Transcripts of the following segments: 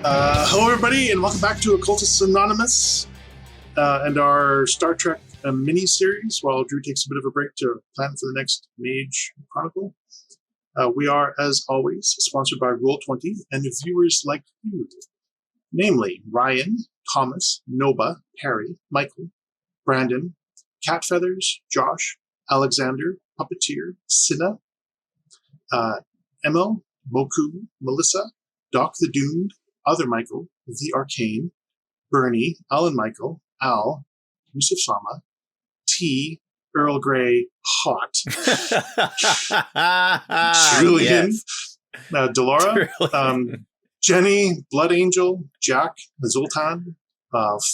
Hello, everybody, and welcome back to Occultists Anonymous and our Star Trek mini-series while Drew takes a bit of a break to plan for the next Mage Chronicle. We are, as always, sponsored by Roll20 and viewers like you, namely Ryan, Thomas, Noba, Harry, Michael, Brandon, Cat Feathers, Josh, Alexander, Puppeteer, Cinna, Emil, Moku, Melissa, Doc the Doomed, Other Michael, The Arcane, Bernie, Alan Michael, Al, Yusuf Sama, T, Earl Grey, Hot, Julian, Delora, Jenny, Blood Angel, Jack, Zoltan,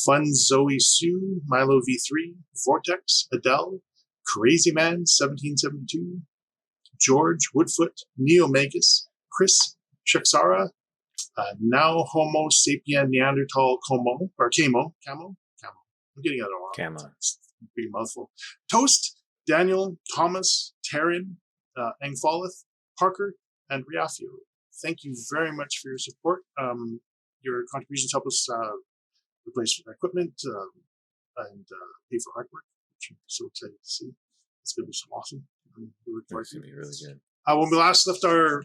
Fun Zoe Sue, Milo V3, Vortex, Adele, Crazy Man 1772, George, Woodfoot, Neo Magus, Chris, Shaksara, now Homo sapien Neanderthal Como, or Camo. I'm getting that all wrong. Camo. It's a big mouthful. Toast, Daniel, Thomas, Taryn, Angfalith, Parker, and Riafio. Thank you very much for your support. Your contributions help us replace equipment and pay for hard work, which I'm so excited to see. It's going to be so awesome. It's going to be really good. When we last left our...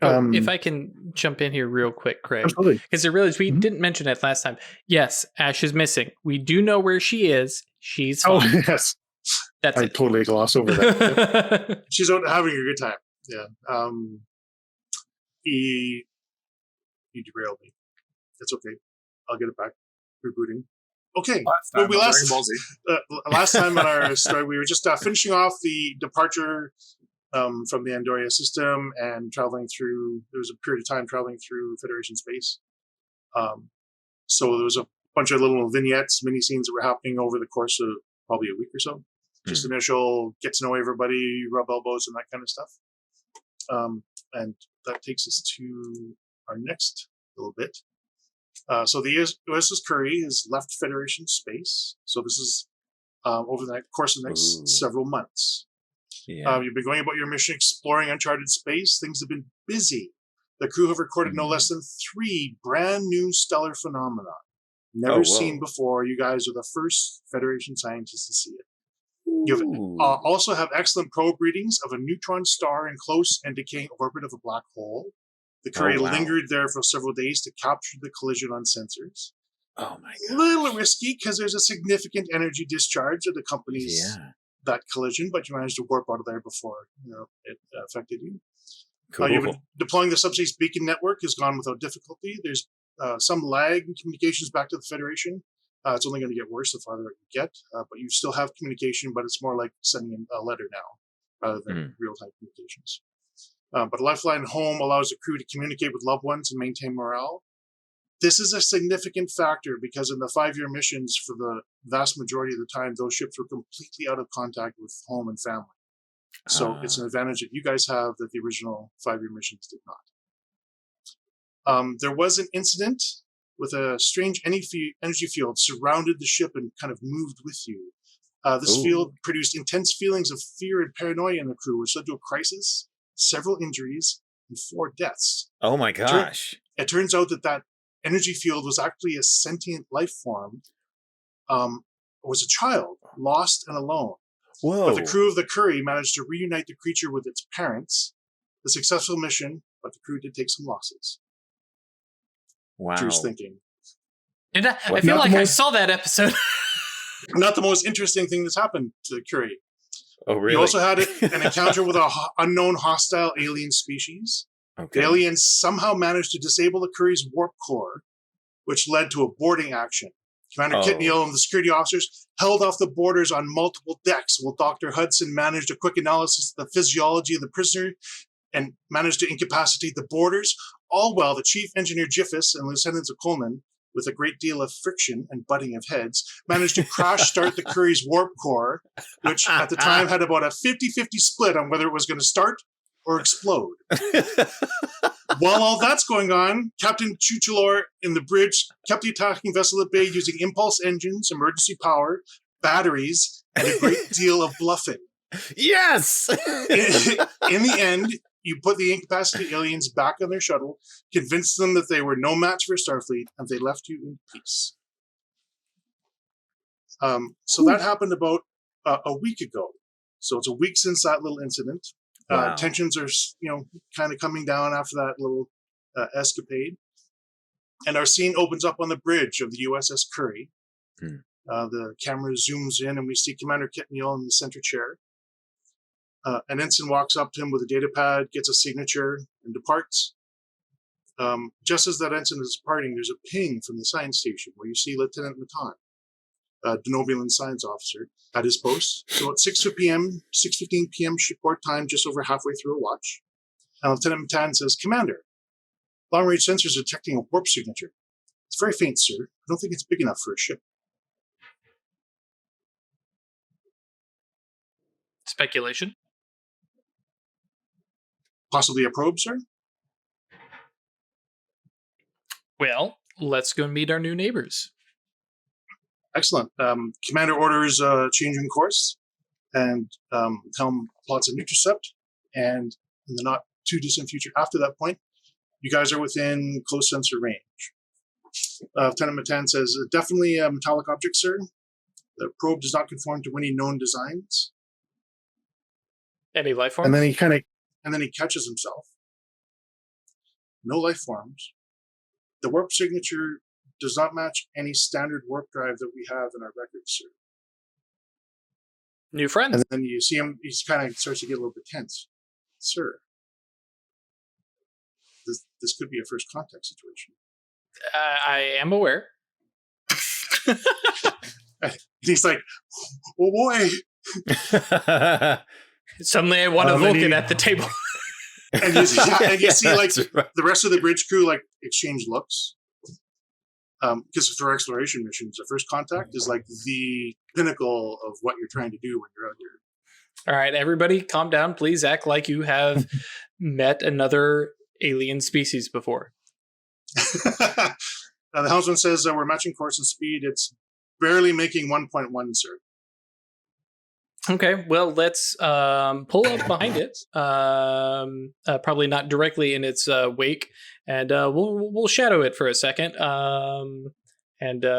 if I can jump in here real quick, Craig, absolutely. Because I realized we didn't mention it last time. Yes, Ash is missing. We do know where she is. She's fine. Oh, yes. That's I it. totally glossed over that. She's out having a good time. Yeah. He derailed me. That's okay. I'll get it back. Rebooting. Okay. Last time on our story, we were just finishing off the departure from the Andoria system and traveling through. There was a period of time traveling through Federation space. So there was a bunch of little vignettes, mini scenes that were happening over the course of probably a week or so. Just initial get to know everybody, rub elbows, and that kind of stuff. And that takes us to our next little bit. So the USS Curie has left Federation space. So this is over the course of the next several months. Yeah. You've been going about your mission exploring uncharted space. Things have been busy. The crew have recorded no less than 3 brand new stellar phenomena. Never seen before. You guys are the first Federation scientists to see it. You also have excellent probe readings of a neutron star in close and decaying orbit of a black hole. The Curie lingered there for several days to capture the collision on sensors. Oh my A god! little risky because there's a significant energy discharge that accompanies that collision, but you managed to warp out of there before it affected you. Cool. You've been deploying the subspace beacon network has gone without difficulty. There's some lag in communications back to the Federation. It's only going to get worse the farther you get, but you still have communication, but it's more like sending a letter now rather than real-time communications. But a lifeline home allows the crew to communicate with loved ones and maintain morale. This is a significant factor because in the 5-year missions, for the vast majority of the time, those ships were completely out of contact with home and family. So it's an advantage that you guys have that the original 5-year missions did not. There was an incident with a strange energy field surrounded the ship and kind of moved with you. This field produced intense feelings of fear and paranoia in the crew, which led to a crisis, several injuries, and 4 deaths. Oh my gosh. It turns out that energy field was actually a sentient life form. It was a child, lost and alone. Whoa. But the crew of the Curie managed to reunite the creature with its parents. A successful mission, but the crew did take some losses. Wow. Drew's thinking. I feel like I saw that episode. Not the most interesting thing that's happened to the Curie. Oh, really? You also had an encounter with an unknown hostile alien species. Okay. The aliens somehow managed to disable the Curie's warp core, which led to a boarding action. Commander Kitneal and the security officers held off the boarders on multiple decks while Dr. Hudson managed a quick analysis of the physiology of the prisoner and managed to incapacitate the boarders, all while the chief engineer Jiffis and Lieutenant Coleman, with a great deal of friction and butting of heads, managed to crash start the Curie's warp core, which at the time had about a 50-50 split on whether it was going to start or explode. While all that's going on, Captain Chuchalor in the bridge kept the attacking vessel at bay using impulse engines, emergency power, batteries, and a great deal of bluffing. Yes! In the end, You put the incapacitated aliens back on their shuttle, convinced them that they were no match for Starfleet, and they left you in peace. So that happened about a week ago. So it's a week since that little incident. Wow. Tensions are, kind of coming down after that little escapade. And our scene opens up on the bridge of the USS Curie. The camera zooms in, and we see Commander Kit Neal in the center chair. An ensign walks up to him with a data pad, gets a signature, and departs. Just as that ensign is departing, there's a ping from the science station where you see Lieutenant Matan, Denobulan science officer, at his post. So at 6:15 p.m. shipboard time, just over halfway through a watch. And Lieutenant Matan says, "Commander, long-range sensors are detecting a warp signature. It's very faint, sir. I don't think it's big enough for a ship." Speculation? Possibly a probe, sir? Well, let's go meet our new neighbors. Excellent. Commander orders changing course, and Helm plots an intercept, and in the not too distant future after that point, you guys are within close sensor range. Lieutenant Matan says, "Definitely a metallic object, sir. The probe does not conform to any known designs." Any life forms? And then he catches himself. No life forms. The warp signature does not match any standard warp drive that we have in our records, sir. New friends. And then you see him, he kind of starts to get a little bit tense. "Sir, this could be a first contact situation." I am aware. And he's like, "Oh boy." Suddenly I want a Vulcan at the table. And you see like right. the rest of the bridge crew like exchange looks. Because for exploration missions, the first contact is like the pinnacle of what you're trying to do when you're out here. All right, everybody calm down. Please act like you have met another alien species before. The helmsman says we're matching course and speed. It's barely making 1.1, sir. Okay, well, let's pull up behind it. Probably not directly in its wake, and we'll shadow it for a second. Trying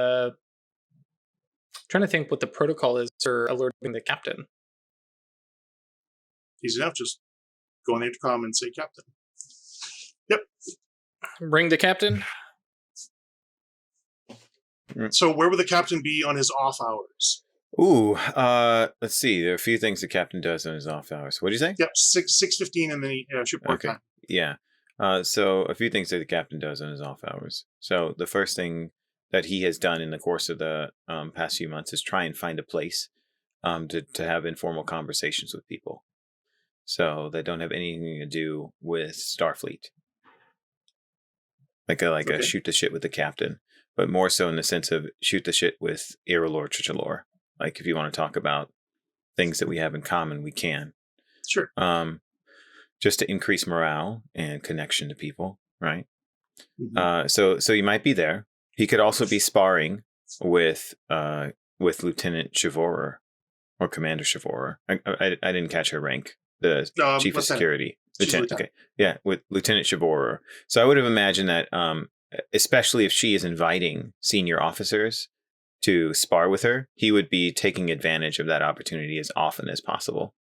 to think what the protocol is for alerting the captain. Easy enough. Just go on the intercom and say, "Captain." Yep. Ring the captain. So where would the captain be on his off hours? Ooh, let's see. There are a few things the captain does on his off hours. What do you say? Yep, 6:15 in the shipboard time. Yeah. So a few things that the captain does on his off hours. So the first thing that he has done in the course of the past few months is try and find a place to have informal conversations with people. So that don't have anything to do with Starfleet. Like a shoot the shit with the captain, but more so in the sense of shoot the shit with Irrelor Trichalor. Like if you want to talk about things that we have in common, we can. Sure. Just to increase morale and connection to people, right? Mm-hmm. So you might be there. He could also be sparring with Lieutenant Chavorer or Commander Chavorer. I didn't catch her rank. The Chief of Security. Lieutenant. Okay. Yeah, with Lieutenant Chavorer. So I would have imagined that, especially if she is inviting senior officers to spar with her, he would be taking advantage of that opportunity as often as possible.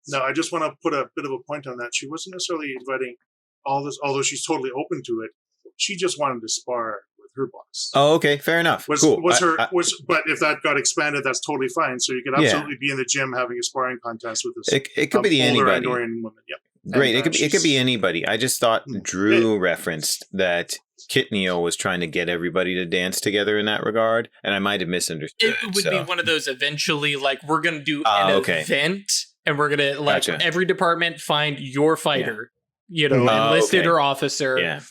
No, I just want to put a bit of a point on that. She wasn't necessarily inviting all this, although she's totally open to it. She just wanted to spar with her boss. Oh, okay, fair enough. Cool. But if that got expanded, that's totally fine. So you could absolutely be in the gym having a sparring contest with this. It could be anybody. Andorian woman. Yep. Great. It could be anybody. I just thought Drew referenced that Kit Neal was trying to get everybody to dance together in that regard, and I might have misunderstood. It would be one of those eventually, like, we're going to do an event, and we're going to, every department find your fighter, enlisted or officer. Yeah.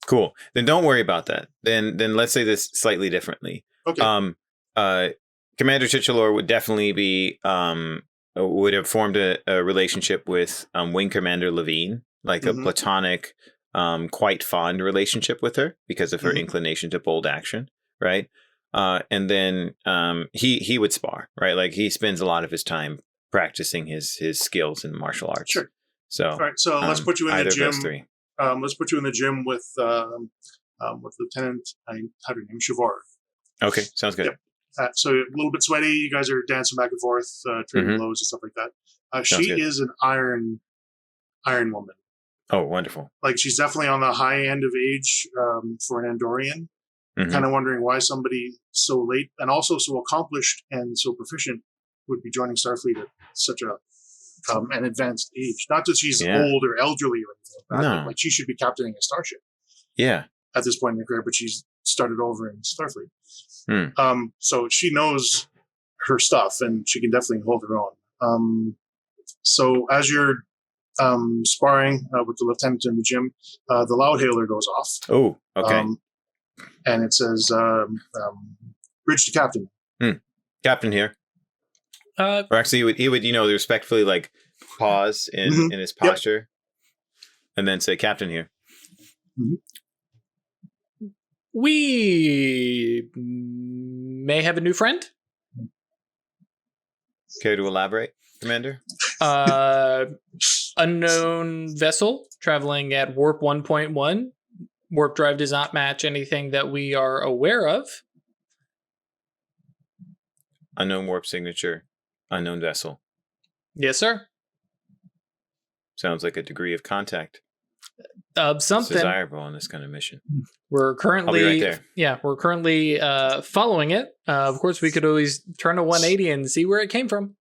Cool. Then don't worry about that. Then let's say this slightly differently. Okay. Commander Trichalor would definitely be would have formed a relationship with Wing Commander Levine, like a platonic, quite fond relationship with her because of her inclination to bold action, right? And then he would spar, right? Like he spends a lot of his time practicing his skills in martial arts. Sure. So, all right. So let's put you in the gym. Those three. Let's put you in the gym with Lieutenant, how do you name, Shavor. Okay, sounds good. Yep. So a little bit sweaty. You guys are dancing back and forth, trading blows and stuff like that. She is an iron woman. Oh, wonderful. Like, she's definitely on the high end of age for an Andorian. Kind of wondering why somebody so late and also so accomplished and so proficient would be joining Starfleet at such an advanced age. Not that she's old or elderly or anything like that. No. Like, she should be captaining a starship. Yeah. At this point in her career, but she's started over in Starfleet. So she knows her stuff, and she can definitely hold her own. So as you're sparring with the lieutenant in the gym, the loud hailer goes off. Oh, okay. And it says, bridge to captain. Captain here. Or actually, he would, respectfully, like, pause in his posture, and then say, "Captain here." We may have a new friend. Care to elaborate, Commander? Unknown vessel traveling at warp 1.1. Warp drive does not match anything that we are aware of. Unknown warp signature. Unknown vessel. Yes, sir. Sounds like a degree of contact. Something desirable on this kind of mission. We're currently, I'll be right there. Yeah, we're currently following it. Of course, we could always turn a 180 and see where it came from.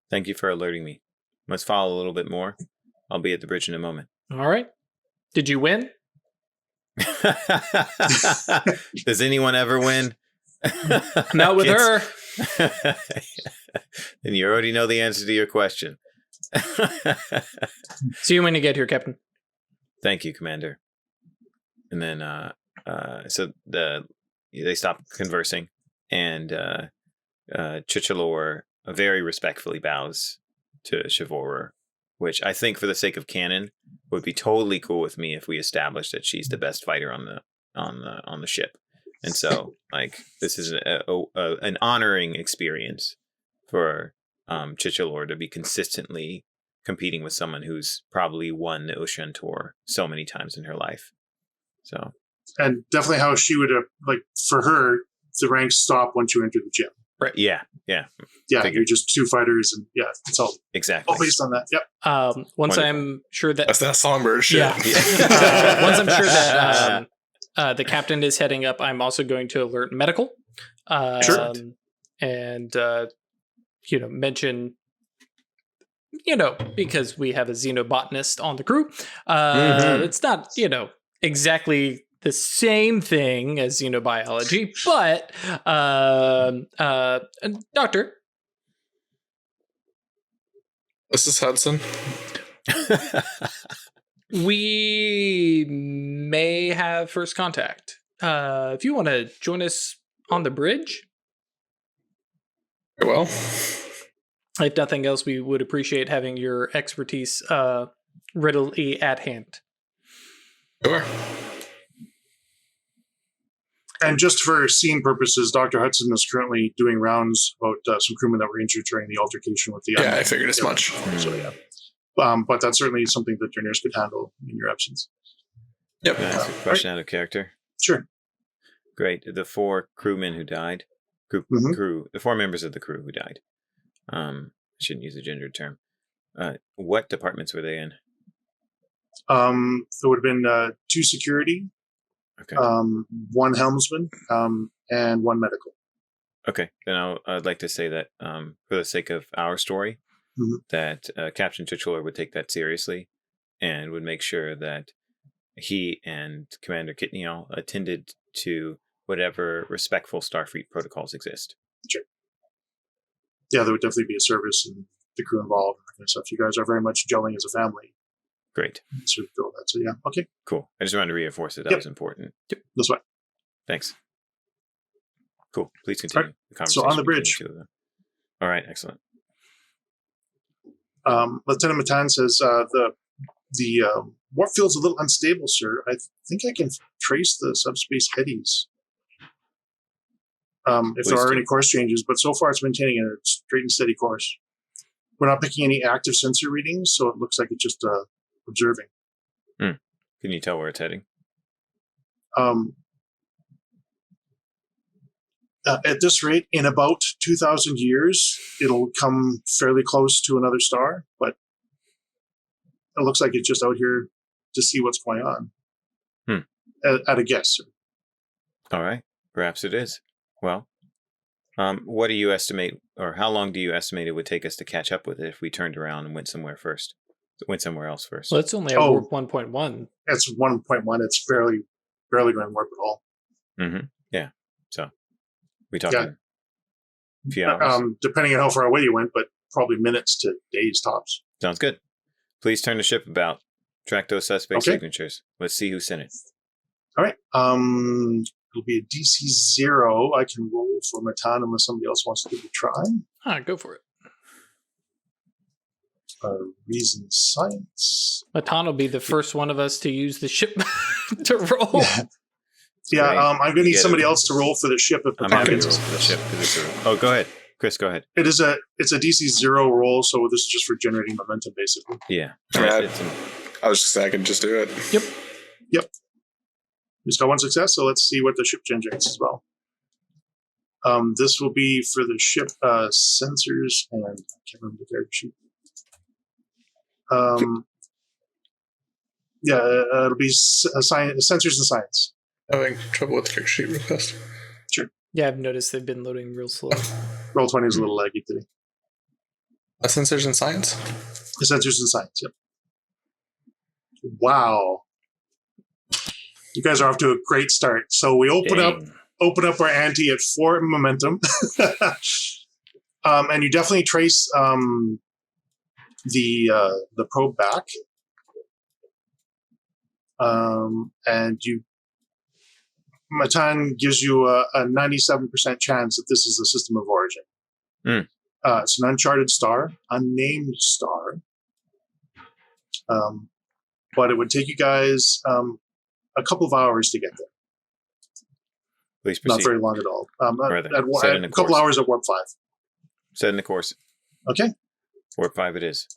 Thank you for alerting me. Let's follow a little bit more. I'll be at the bridge in a moment. All right. Did you win? Does anyone ever win? Not with her. Then you already know the answer to your question. See you when you get here, Captain. Thank you, Commander. And then, so they stop conversing, and Chichalor very respectfully bows to Chavorer, which I think, for the sake of canon, would be totally cool with me if we established that she's the best fighter on the ship. And so, like, this is an honoring experience for Chichalor to be consistently competing with someone who's probably won the Ocean Tour so many times in her life. So, and definitely how she would have, like, for her, the ranks stop once you enter the gym. Right. Yeah. Figured. You're just two fighters, and it's all exactly all based on that. Yep. Once Wonderful. I'm sure that that's that songbird shit. Yeah. Once I'm sure that the captain is heading up, I'm also going to alert medical. Sure. And mention, because we have a xenobotanist on the crew. It's not exactly the same thing as xenobiology, but doctor. This is Hudson. We may have first contact. If you want to join us on the bridge. Well, if nothing else, we would appreciate having your expertise readily at hand. Sure. And just for scene purposes, Dr. Hudson is currently doing rounds about some crewmen that were injured during the altercation with the... Yeah, I figured as much. So, yeah. But that's certainly something that your nurse could handle in your absence. Yep. Can I ask a question out of character? Sure. Great. The 4 crewmen who died, the 4 members of the crew who died, I shouldn't use a gendered term. What departments were they in? There would have been 2 security, okay, 1 helmsman, and 1 medical. Okay, then I'd like to say that for the sake of our story, that Captain Titular would take that seriously and would make sure that he and Commander Kitniel attended to whatever respectful Starfleet protocols exist. Sure. Yeah, there would definitely be a service and the crew involved and that kind of stuff. You guys are very much gelling as a family. Great. So yeah, okay. Cool. I just wanted to reinforce that was important. Yep, that's right. Thanks. Cool. Please continue the conversation. So on the bridge. All right, excellent. Lieutenant Matan says, the warp field's a little unstable, sir. I think I can trace the subspace eddies. If there are any course changes, but so far it's maintaining a straight and steady course. we're not picking any active sensor readings, so it looks like it's just observing. Can you tell where it's heading? At this rate, in about 2,000 years, it'll come fairly close to another star, but it looks like it's just out here to see what's going on. At a guess. All right. Perhaps it is. Well, what do you estimate, or how long do you estimate it would take us to catch up with it if we turned around and went somewhere else first? Well, it's only at warp 1.1. It's 1.1. It's barely going to warp at all. Mm-hmm. Yeah. So we talking a few hours? Depending on how far away you went, but probably minutes to days tops. Sounds good. Please turn the ship about. Track those suspect signatures. Let's see who sent it. All right. It'll be a DC 0. I can roll for Matan unless somebody else wants to give it a try. Go for it. Reason Science. Matan will be the first one of us to use the ship to roll. Yeah, I'm going to need somebody else to roll for the ship. If I'm not going to roll for the ship. Oh, go ahead. Chris, go ahead. It's a DC 0 roll, so this is just for generating momentum, basically. Yeah. I was just saying I can just do it. Yep. Just got one success, so let's see what the ship generates as well. This will be for the ship sensors, and I can't remember the character sheet. It'll be sensors and science. Having trouble with the character sheet real fast. Sure. Yeah, I've noticed they've been loading real slow. Roll 20 is a little laggy today. Sensors and science? The sensors and science, yep. Wow. You guys are off to a great start. So we open up our ante at 4 momentum. And you definitely trace the probe back. And Matan gives you a 97% chance that this is the system of origin. It's an uncharted star, unnamed star. But it would take you guys a couple of hours to get there. Please proceed. Not very long at all. A couple hours at warp 5. Set in the course. Okay. Warp 5 it is.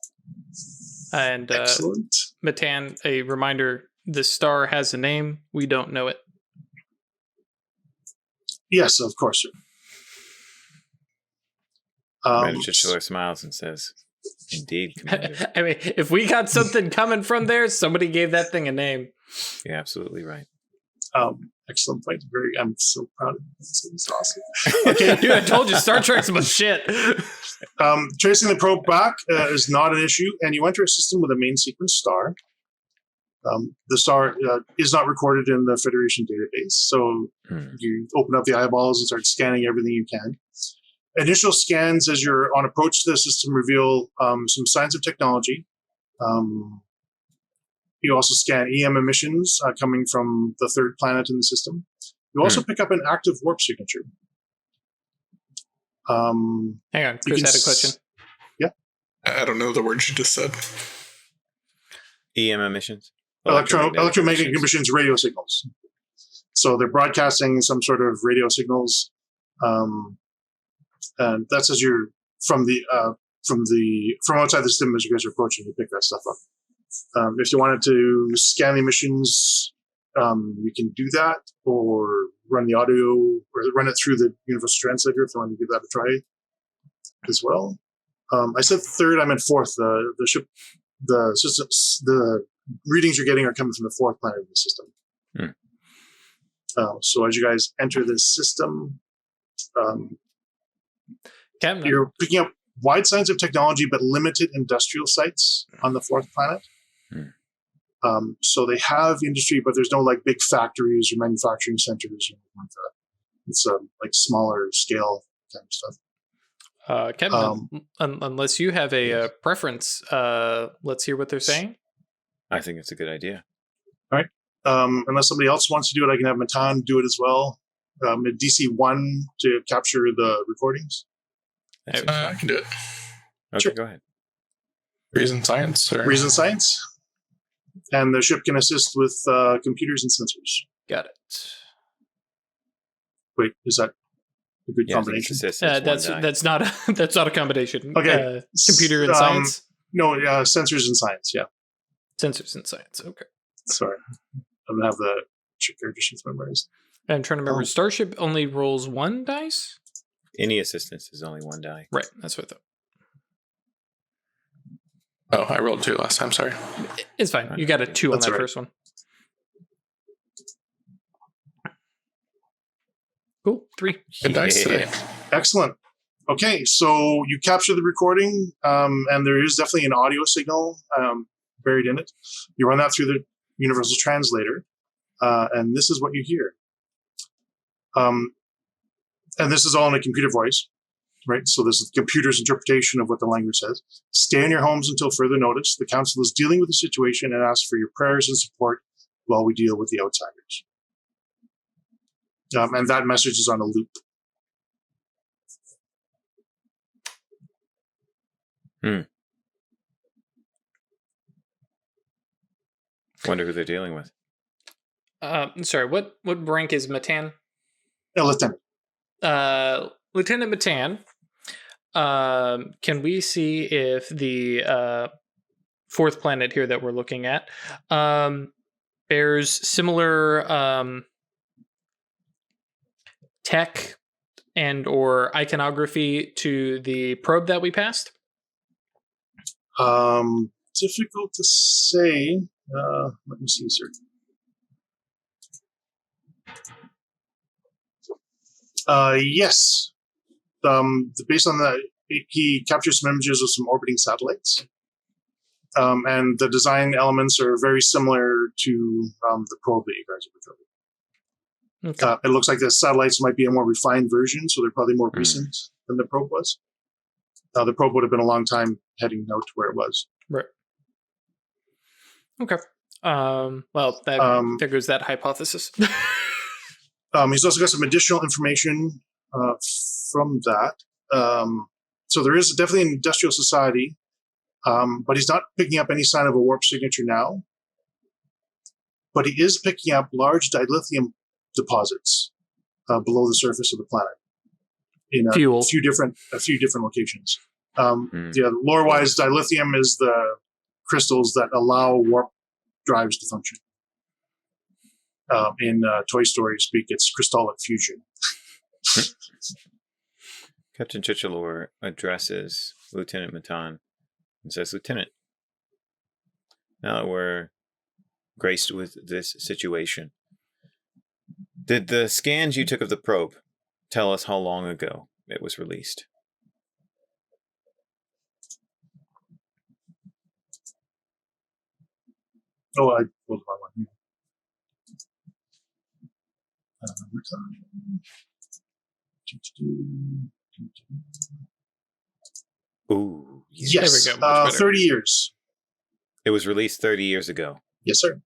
And excellent. Matan, a reminder, the star has a name. We don't know it. Yes, of course, sir. Commander Titular smiles and says, "Indeed, Commander." I mean, if we got something coming from there, somebody gave that thing a name. You're absolutely right. Excellent point. I'm so proud of it. This is awesome. Okay, dude, I told you Star Trek's about shit. Tracing the probe back is not an issue, and you enter a system with a main sequence star. The star is not recorded in the Federation database, so you open up the eyeballs and start scanning everything you can. Initial scans as you're on approach to the system reveal some signs of technology. You also scan EM emissions coming from the third planet in the system. You also pick up an active warp signature. Hang on, Chris had a question. Yeah. I don't know the words you just said. EM emissions? Electromagnetic emissions, radio signals. So they're broadcasting some sort of radio signals. And that's as you're from outside the system as you guys are approaching, you pick that stuff up. If you wanted to scan the emissions, you can do that, or run the audio, or run it through the Universal Translator if you want to give that a try as well. I said third, I meant fourth. The ship, the systems, the readings you're getting are coming from the fourth planet of the system. So as you guys enter this system, you're picking up wide signs of technology, but limited industrial sites on the fourth planet. So they have industry, but there's no like big factories or manufacturing centers or anything like that. It's like smaller scale kind of stuff. Kevin, unless you have a preference, let's hear what they're saying. I think it's a good idea. All right. Unless somebody else wants to do it, I can have Matan do it as well. At DC 1 to capture the recordings. I can do it. Okay, sure. Go ahead. Reason Science? Or? Reason Science. And the ship can assist with computers and sensors. Got it. Wait, is that a good combination. That's not a combination. Okay, computer and science. No, sensors and science. Yeah, sensors and science. Okay. Sorry, I don't have the character sheets memorized. I'm trying to remember. Starship only rolls 1 dice. Any assistance is only 1 die. Right. That's what I thought. Oh, I rolled 2 last time. Sorry. It's fine. You got a 2 on that first one. Cool. 3. Good dice today. Excellent. Okay, so you capture the recording, and there is definitely an audio signal buried in it. You run that through the Universal Translator, and this is what you hear. And this is all in a computer voice, right? So this is the computer's interpretation of what the language says. Stay in your homes until further notice. The council is dealing with the situation and asks for your prayers and support while we deal with the outsiders. And that message is on a loop. Wonder who they're dealing with. Sorry, what rank is Matan? Lieutenant. Lieutenant Matan. Can we see if the fourth planet here that we're looking at bears similar tech and or iconography to the probe that we passed? Difficult to say. Let me see, sir. Yes. Based on that, he captures some images of some orbiting satellites. And the design elements are very similar to the probe that you guys have recovered. Okay. It looks like the satellites might be a more refined version, so they're probably more recent than the probe was. The probe would have been a long time heading out to where it was. Right. Okay. Well, there goes that hypothesis. He's also got some additional information from that. So there is definitely an industrial society, but he's not picking up any sign of a warp signature now. But he is picking up large dilithium deposits below the surface of the planet in a few different locations. Lore-wise, dilithium is the crystals that allow warp drives to function. In Toy Story speak, it's crystallic fusion. Captain Chichalor addresses Lieutenant Matan and says, Lieutenant, now that we're graced with this situation, did the scans you took of the probe tell us how long ago it was released? Oh, I pulled my one. Ooh. Yes. There we go. 30 years. It was released 30 years ago. Yes, sir.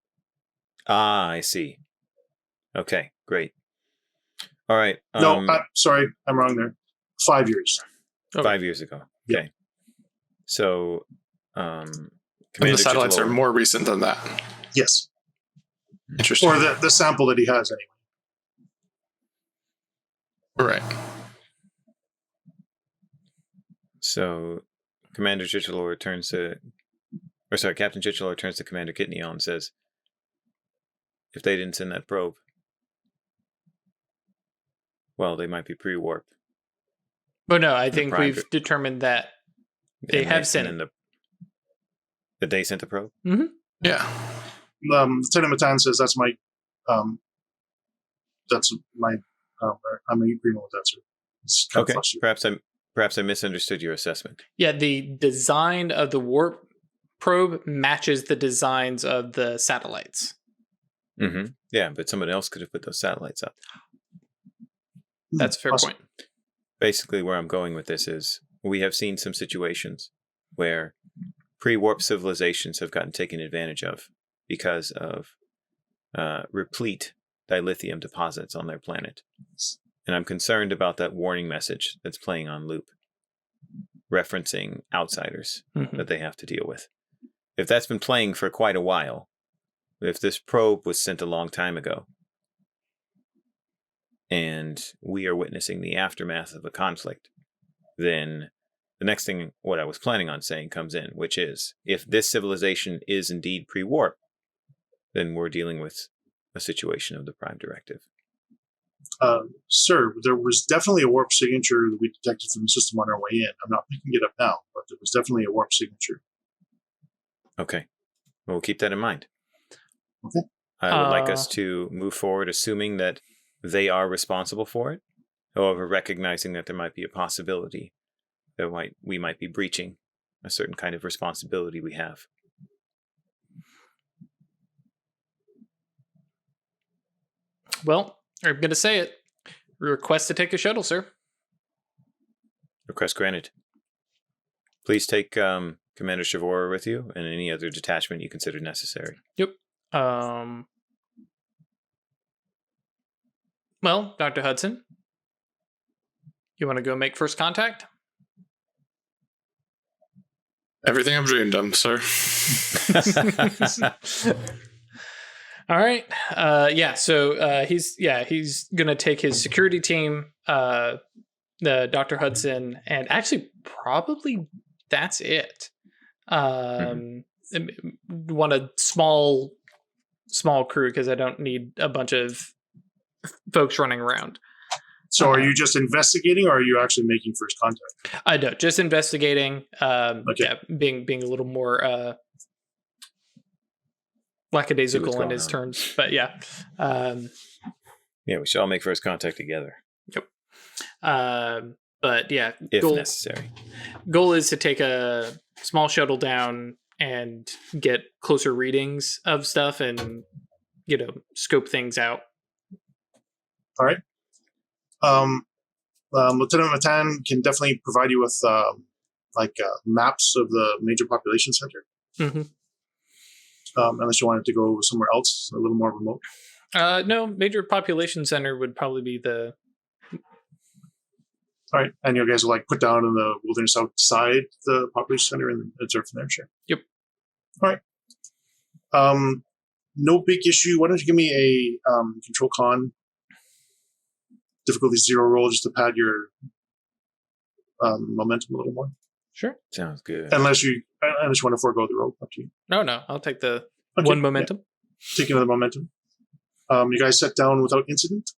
Ah, I see. Okay, great. All right. No, sorry, I'm wrong there. 5 years. Okay. 5 years ago. Okay. Yeah. So, and the satellites are more recent than that. Yes. Interesting. Or the sample that he has, anyway. Right. So, Captain Chichalor turns to Commander Kitneon and says, if they didn't send that probe, well, they might be pre-warped. But no, I think we've determined that they have sent it. That they sent the probe? Mm-hmm. Yeah. Lieutenant Matan says that's my I'm in agreement with that, sir. Okay. Perhaps I misunderstood your assessment. Yeah, the design of the warp probe matches the designs of the satellites. Mm-hmm. Yeah, but someone else could have put those satellites up. That's a fair point. Basically, where I'm going with this is we have seen some situations where pre-warp civilizations have gotten taken advantage of because of replete dilithium deposits on their planet. And I'm concerned about that warning message that's playing on loop, referencing outsiders that they have to deal with. If that's been playing for quite a while, if this probe was sent a long time ago, and we are witnessing the aftermath of a conflict, then the next thing, what I was planning on saying, comes in, which is, if this civilization is indeed pre-warp, then we're dealing with a situation of the Prime Directive. Sir, there was definitely a warp signature that we detected from the system on our way in. I'm not picking it up now, but there was definitely a warp signature. Okay. Well, we'll keep that in mind. Okay. I would like us to move forward, assuming that they are responsible for it, however, recognizing that there might be a possibility that we might be breaching a certain kind of responsibility we have. Well, I'm going to say it. Request to take a shuttle, sir. Request granted. Please take Commander Chivora with you and any other detachment you consider necessary. Yep. Well, Dr. Hudson, you want to go make first contact? Everything I've dreamed of, sir. All right. So he's gonna take his security team, the Dr. Hudson, and actually probably that's it. Want a small crew because I don't need a bunch of folks running around. So are you just investigating, or are you actually making first contact? I don't, just investigating. Okay. Yeah, being a little more lackadaisical in his terms, but yeah. Yeah, we should all make first contact together. Yep. But yeah, if necessary. Goal is to take a small shuttle down and get closer readings of stuff and scope things out. All right. Lieutenant Matan can definitely provide you with maps of the major population center. Mm-hmm. Unless you wanted to go somewhere else, a little more remote. No, major population center would probably be the... All right. And you guys will put down in the wilderness outside the population center and observe from there, sure. Yep. All right. No big issue. Why don't you give me a control con difficulty 0 roll just to pad your momentum a little more? Sure. Sounds good. Unless you want to forego the roll, up to you. No. I'll take the one momentum. Yeah. Take another momentum. You guys set down without incident.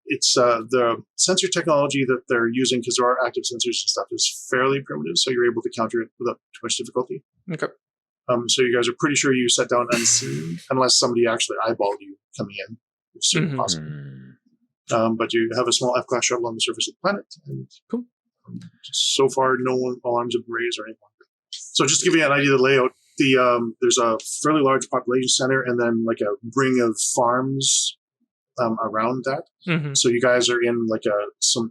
It's the sensor technology that they're using, because there are active sensors and stuff, is fairly primitive, so you're able to counter it without too much difficulty. Okay. So you guys are pretty sure you set down unseen, unless somebody actually eyeballed you coming in. It's certainly possible. But you have a small F-class shuttle on the surface of the planet, and cool. So far, no alarms have been raised or anything like that. So just to give you an idea of the layout, there's a fairly large population center, and then a ring of farms around that. Mm-hmm. So you guys are in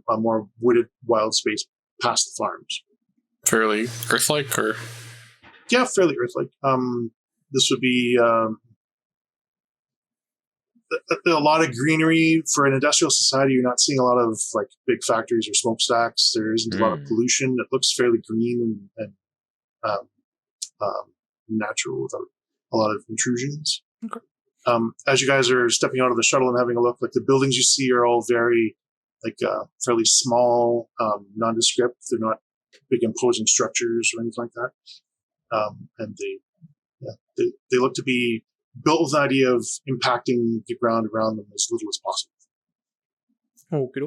a more wooded wild space past the farms. Fairly Earth-like, or? Yeah, fairly Earth-like. This would be a lot of greenery. For an industrial society, you're not seeing a lot of big factories or smokestacks. There isn't a lot of pollution. It looks fairly green and natural without a lot of intrusions. Okay. As you guys are stepping out of the shuttle and having a look, the buildings you see are all very fairly small, nondescript. They're not big imposing structures or anything like that. And they look to be built with the idea of impacting the ground around them as little as possible. Okay.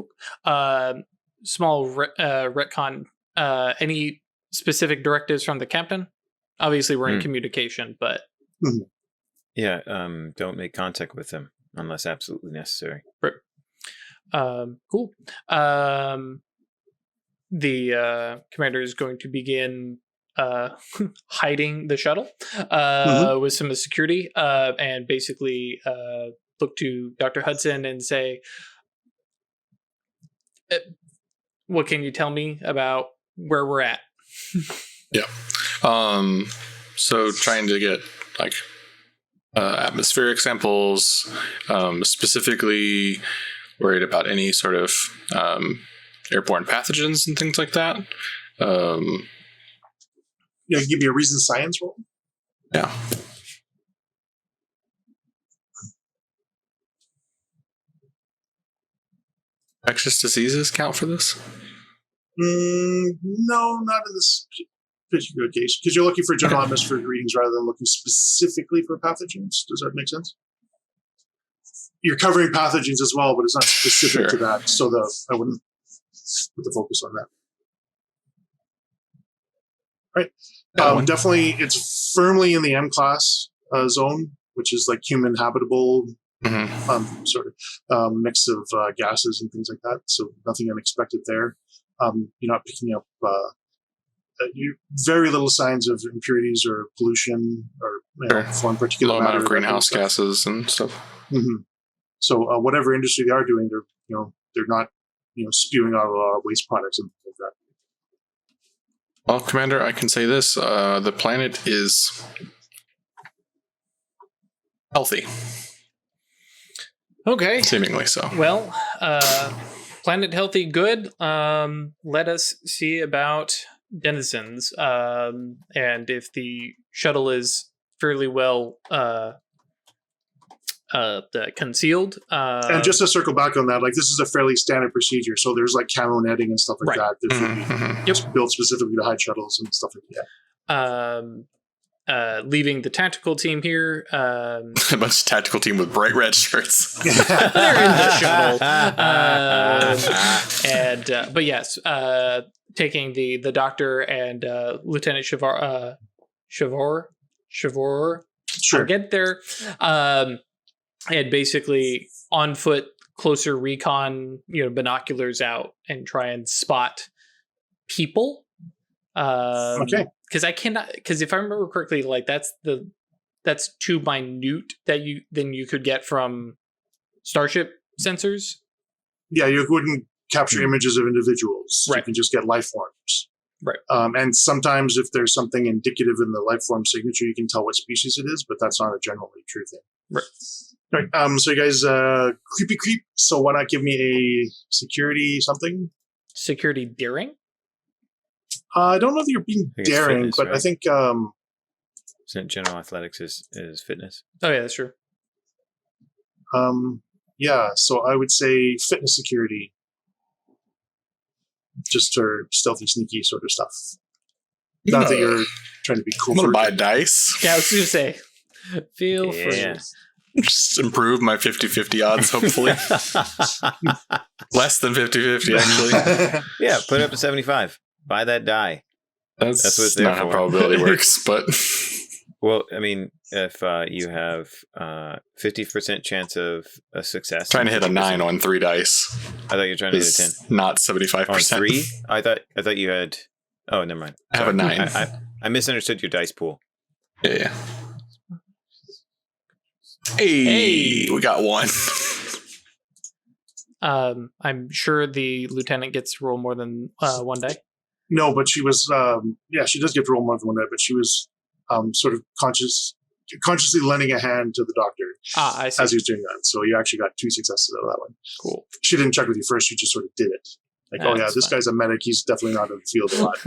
Small retcon. Any specific directives from the captain? Obviously, we're in communication, but... Mm-hmm. Yeah, don't make contact with them unless absolutely necessary. Right. Cool. The commander is going to begin hiding the shuttle with some security and basically look to Dr. Hudson and say, what can you tell me about where we're at? Yeah. So trying to get atmospheric samples, specifically worried about any sort of airborne pathogens and things like that. Give me a reason science roll. Yeah. Infectious diseases count for this? No, not in this particular case, because you're looking for general atmospheric readings rather than looking specifically for pathogens. Does that make sense? You're covering pathogens as well, but it's not specific to that, so I wouldn't put the focus on that. Right. Definitely, it's firmly in the M class zone, which is like human habitable, sort of mix of gases and things like that. So nothing unexpected there. You're not picking up very little signs of impurities or pollution or foreign particulate low matter. Amount of greenhouse gases and stuff. Mm-hmm. So whatever industry they are doing, they're not spewing out a lot of waste products and things like that. Well, Commander, I can say this: the planet is healthy. Okay. Seemingly so. Well, planet healthy, good. Let us see about denizens, and if the shuttle is fairly well concealed. And just to circle back on that, like this is a fairly standard procedure. So there's like camo netting and stuff like that that's built specifically to hide shuttles and stuff like that. Leaving the tactical team here. A bunch of tactical team with bright red shirts. They're in the shuttle. But yes, taking the doctor and Lieutenant Chivor. Sure. I'll get there. And basically on foot, closer recon, binoculars out and try and spot people. Okay. Because if I remember correctly, like that's too minute that you could get from Starship sensors. Yeah, you wouldn't capture images of individuals. Right. You can just get life forms. Right. And sometimes if there's something indicative in the life form signature, you can tell what species it is, but that's not a generally true thing. Right. All right. So you guys, creepy creep. So why not give me a security something? Security daring? I don't know if you're being daring, fitness, but right? I think Isn't general athletics is fitness? Oh yeah, that's true. Yeah, so I would say fitness security. Just for stealthy, sneaky sort of stuff. Not that you're trying to be cool. I'm gonna buy dice. Yeah, I was gonna say. Feel free. Just improve my 50-50 odds, hopefully. Less than 50-50, actually. Yeah, put it up to 75. Buy that die. That's what it's not there how for. probability works, but... Well, I mean, if you have 50% chance of a success... Trying to hit a 9 on 3 dice. I thought you were trying to hit a 10. Not 75%. On 3? I thought you had... Oh, never mind. I have a 9. I misunderstood your dice pool. Yeah. Hey, we got 1. I'm sure the lieutenant gets to roll more than 1 die. No, but she was, she does get to roll more than 1 die, but she was sort of consciously lending a hand to the doctor I see. as he was doing that. So you actually got 2 successes out of that one. Cool. She didn't check with you first. She just sort of did it. Like, this guy's a medic. He's definitely not in the field a lot.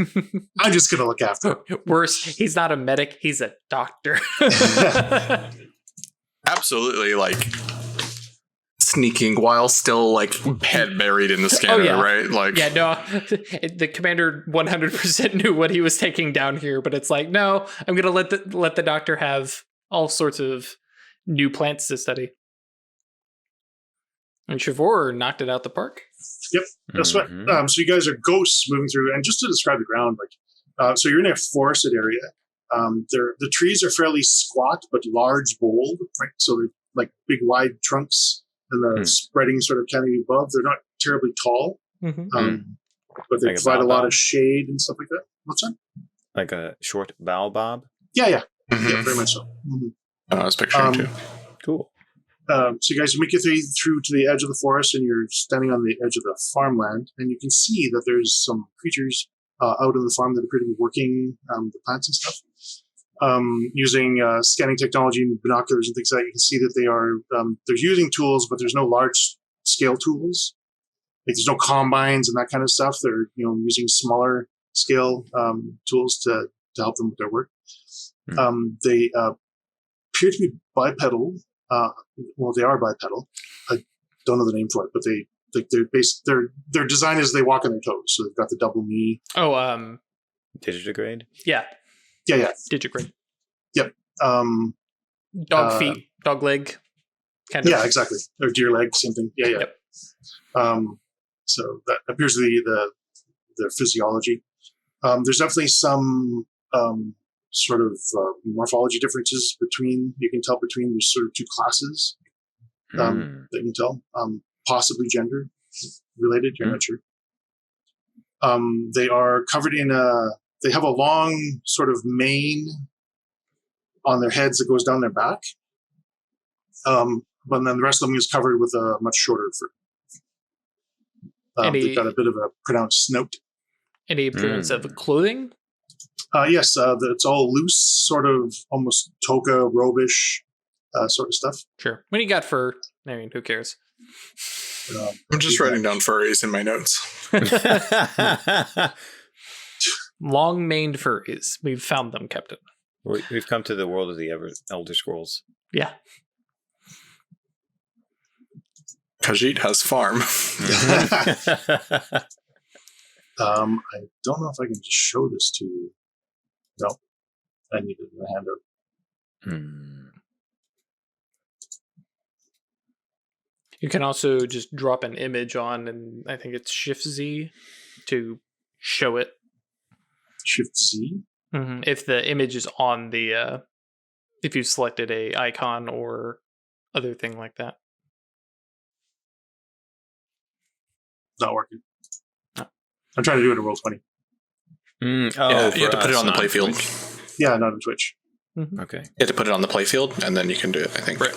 I'm just going to look after him. Worse, he's not a medic. He's a doctor. Absolutely, like sneaking while still like head buried in the scanner, right? Like, yeah, no, the commander 100% knew what he was taking down here, but it's like, no, I'm gonna let the doctor have all sorts of new plants to study. And Chivor knocked it out the park. Yep, that's right. So you guys are ghosts moving through, and just to describe the ground, like, so you're in a forested area. The trees are fairly squat but large, bold, right? So they're like big, wide trunks, and the spreading sort of canopy above. They're not terribly tall, but they like provide a lot of shade and stuff like that. What's that? Like a short baobab? Yeah, very much so. I was picturing too. Cool. So you guys make your way through to the edge of the forest, and you're standing on the edge of the farmland, and you can see that there's some creatures out on the farm that appear to be working the plants and stuff. Using scanning technology and binoculars and things like that, you can see that they are they're using tools, but there's no large scale tools. Like there's no combines and that kind of stuff. They're using smaller scale tools to help them with their work. They appear to be bipedal. Well, they are bipedal. I don't know the name for it, but they like their design is they walk on their toes, so they've got the double knee. Oh, Digitigrade? yeah. Yeah. Digitigrade. Yep. Dog feet, dog leg. Kind of. Yeah, exactly. Or deer leg, same thing. Yeah. Yep. So that appears to be the physiology. There's definitely some sort of morphology differences you can tell between the sort of two classes that you can tell. Possibly gender related, you're not sure. They are covered they have a long sort of mane on their heads that goes down their back. But then the rest of them is covered with a much shorter fur. They've got a bit of a pronounced snout. Any appearance of clothing? Yes, it's all loose, sort of almost toga, robish sort of stuff. Sure. When you got fur, I mean, who cares? I'm just writing down furries in my notes. Long-maned furries. We've found them, Captain. We've come to the world of the Elder Scrolls. Yeah. Khajiit has farm. I don't know if I can just show this to you. No, I need it in the handout. You can also just drop an image on, and I think it's Shift Z to show it. Shift Z? Mm-hmm. If the image is on the, if you've selected a icon or other thing like that. Not working. No. I'm trying to do it in Roll20. You have to put it on the playfield. Yeah, not on Twitch. Mm-hmm. Okay. You have to put it on the playfield, and then you can do it, I think. Right.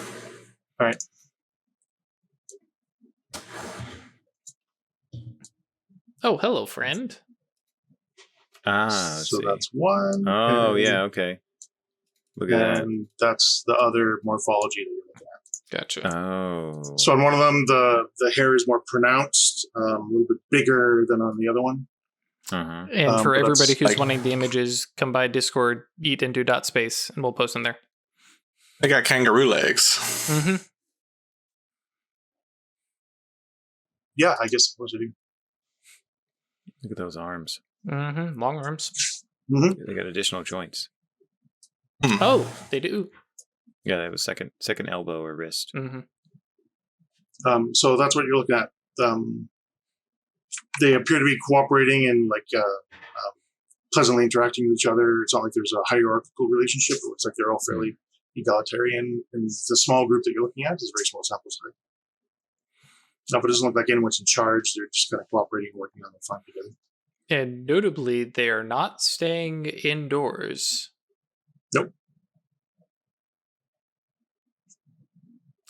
All right. Oh, hello, friend. So that's one. Oh, yeah, okay. Look at that. And that's the other morphology that you're looking at. Gotcha. Oh. So on one of them, the hair is more pronounced, a little bit bigger than on the other one. Uh-huh. And for everybody who's wanting the images, come by Discord, eat into .space, and we'll post them there. They got kangaroo legs. Mm-hmm. Yeah, I guess suppose I do. Look at those arms. Mm-hmm. Long arms. Mm-hmm. They got additional joints. Oh, they do. Yeah, they have a second elbow or wrist. Mm-hmm. So that's what you're looking at. They appear to be cooperating and pleasantly interacting with each other. It's not like there's a hierarchical relationship. It looks like they're all fairly egalitarian. And the small group that you're looking at is a very small sample size. No, but it doesn't look like anyone's in charge. They're just kind of cooperating and working on the fun together. And notably, they are not staying indoors. Nope.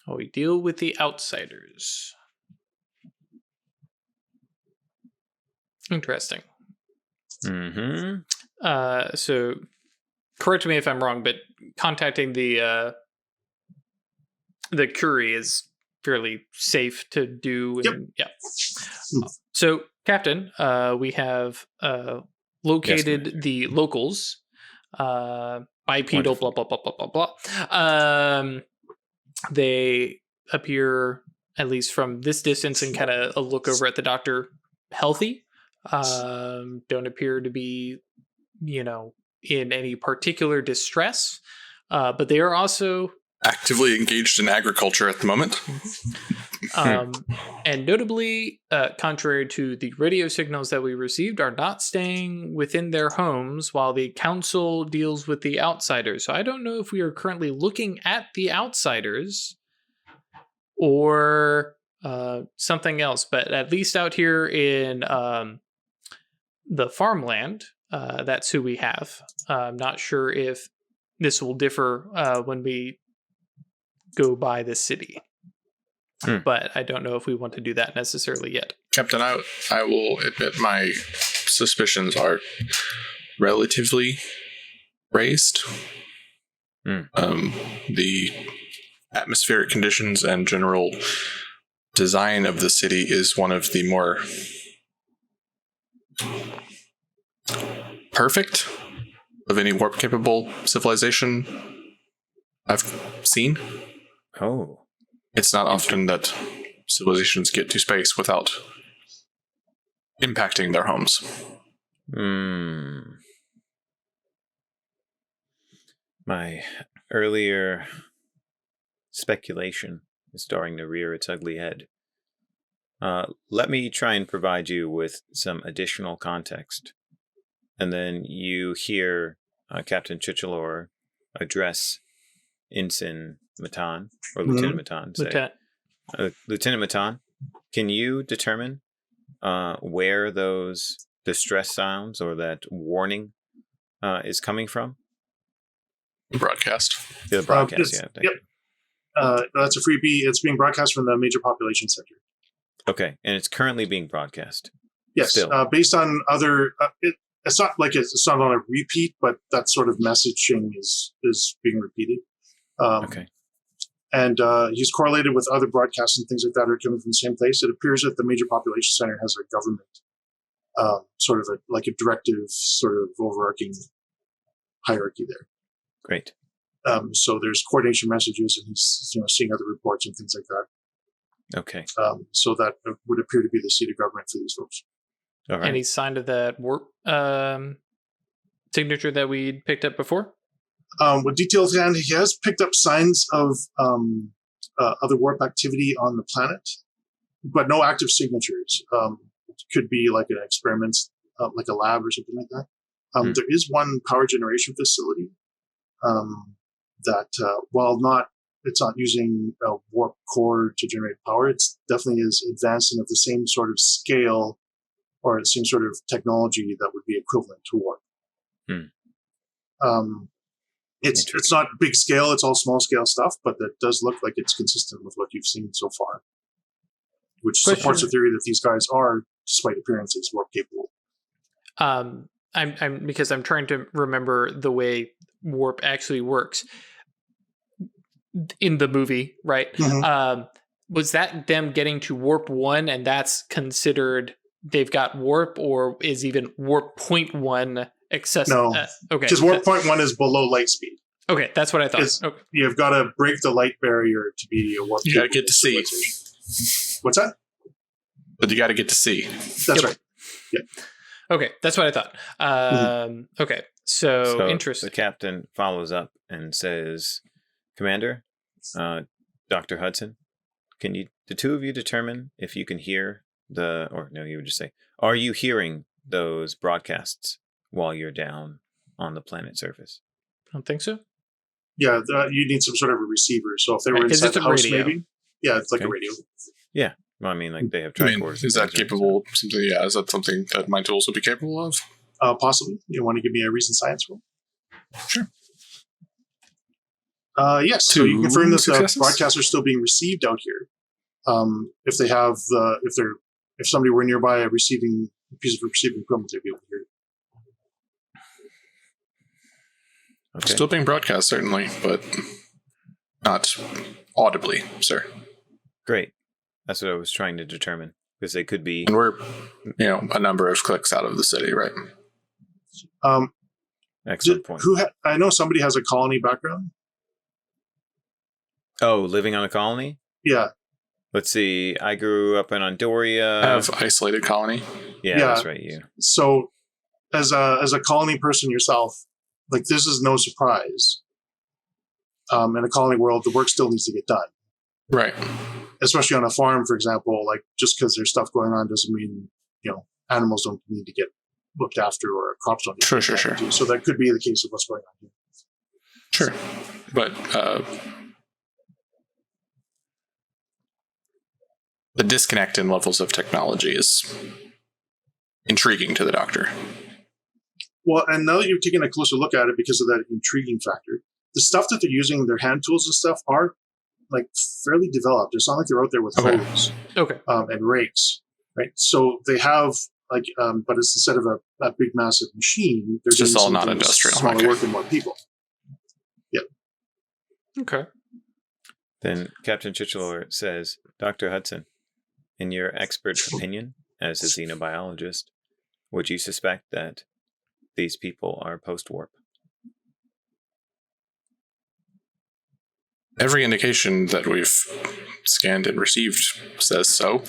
We deal with the outsiders. Interesting. Mm-hmm. So, correct me if I'm wrong, but contacting the Curie is fairly safe to do. And, Yep. Yeah. So, Captain, we have located the locals. Bipedal, blah, blah, blah, blah, blah, blah. They appear, at least from this distance and kind of a look over at the doctor, healthy. Don't appear to be, in any particular distress. But they are also actively engaged in agriculture at the moment. And notably, contrary to the radio signals that we received, are not staying within their homes while the council deals with the outsiders. So I don't know if we are currently looking at the outsiders or something else, but at least out here in the farmland, that's who we have. I'm not sure if this will differ when we go by the city. But I don't know if we want to do that necessarily yet. Captain, I will admit my suspicions are relatively raised. The atmospheric conditions and general design of the city is one of the more perfect of any warp-capable civilization I've seen. Oh. It's not often that civilizations get to space without impacting their homes. My earlier speculation is starting to rear its ugly head. Let me try and provide you with some additional context. And then you hear Captain Chichelor address Ensign Matan, or Lieutenant Matan, say, Lieutenant Matan, can you determine where those distress sounds or that warning is coming from? Broadcast. The broadcast, Yep. That's a freebie. It's being broadcast from the major population center. Okay, and it's currently being broadcast. Yes, based on other. It's not like it's not on a repeat, but that sort of messaging is being repeated. Okay. And he's correlated with other broadcasts and things like that are coming from the same place. It appears that the major population center has a government, sort of a directive, sort of overarching hierarchy there. Great. So there's coordination messages, and he's seeing other reports and things like that. Okay. So that would appear to be the seat of government for these folks. All right. And he signed that warp signature that we picked up before? With details in hand, he has picked up signs of other warp activity on the planet, but no active signatures. It could be like an experiment, like a lab or something like that. There is one power generation facility that, while it's not using a warp core to generate power, it's definitely is advanced and of the same sort of scale or the same sort of technology that would be equivalent to warp. It's not big scale, it's all small scale stuff, but that does look like it's consistent with what you've seen so far, which supports the theory that these guys are, despite appearances, warp capable. I'm because I'm trying to remember the way warp actually works in the movie, right? Mm-hmm. Was that them getting to warp 1 and that's considered they've got warp, or is even warp 0.1 accessible? No, okay, because warp 0.1 is below light speed. Okay, that's what I thought. Okay. You've got to break the light barrier to be a warp. You got to get to see. What's that? But you got to get to see. That's right. Yeah. Okay, that's what I thought. Okay, so interesting. The captain follows up and says, Commander, Dr. Hudson, can the two of you determine if you can hear you would just say, are you hearing those broadcasts while you're down on the planet's surface? I don't think so. Yeah, you need some sort of a receiver. So if they were inside the house, radio. maybe. Yeah, it's like a radio. Yeah. Well, I mean, like they have tricores. Is that capable? Is that something that my tools would be capable of? Possibly. You want to give me a recent science roll? Sure. Yes. So you confirm that the broadcasts are still being received out here. If they have if somebody were nearby a piece of receiving equipment, they'd be able to hear it. Okay. Still being broadcast, certainly, but not audibly, sir. Great. That's what I was trying to determine, because they could be. And we're, a number of clicks out of the city, right? Excellent point. I know somebody has a colony background. Oh, living on a colony? Yeah. Let's see. I grew up in Andoria. I have isolated colony. Yeah, that's right. You. So, as a colony person yourself, like this is no surprise. In a colony world, the work still needs to get done. Right. Especially on a farm, for example, like just because there's stuff going on doesn't mean, animals don't need to get looked after or crops don't need to get looked after. So that could be the case of what's going on here. Sure. But the disconnect in levels of technology is intriguing to the doctor. Well, and now that you've taken a closer look at it because of that intriguing factor, the stuff that they're using, their hand tools and stuff, are like fairly developed. It's not like they're out there with hoes and rakes, right? So they have but it's instead of a big massive machine, they're just all not industrial. Smaller work and more people. Yeah. Okay. Then Captain Chichelor says, Dr. Hudson, in your expert opinion as a xenobiologist, would you suspect that these people are post-warp? Every indication that we've scanned and received says so.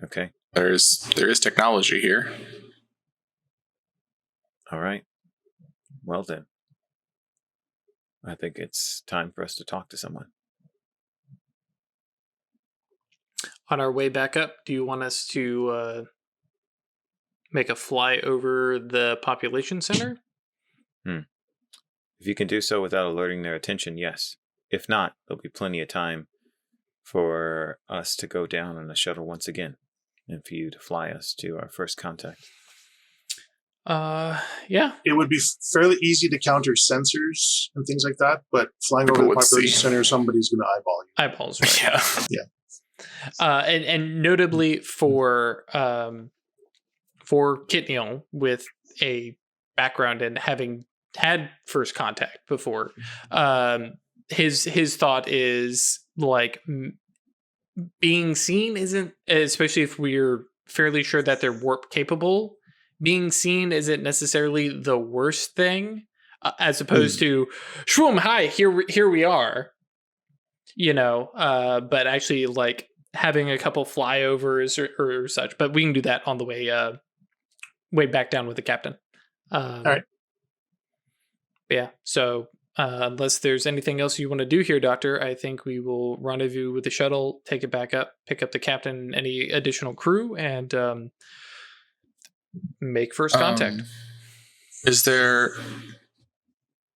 Okay. There is technology here. All right. Well then, I think it's time for us to talk to someone. On our way back up, do you want us to make a fly over the population center? If you can do so without alerting their attention, yes. If not, there'll be plenty of time for us to go down on the shuttle once again, and for you to fly us to our first contact. Yeah. It would be fairly easy to counter sensors and things like that, but flying over the population center, somebody's going to eyeball you. Eyeballs, right? Yeah. And notably for Kitneal, with a background in having had first contact before, his thought is like being seen isn't, especially if we're fairly sure that they're warp capable, being seen isn't necessarily the worst thing, as opposed to shroom, hi, here we are, but actually like having a couple flyovers or such. But we can do that on the way back down with the captain. All right. Yeah. So unless there's anything else you want to do here, Doctor, I think we will rendezvous with the shuttle, take it back up, pick up the captain and any additional crew, and make first contact.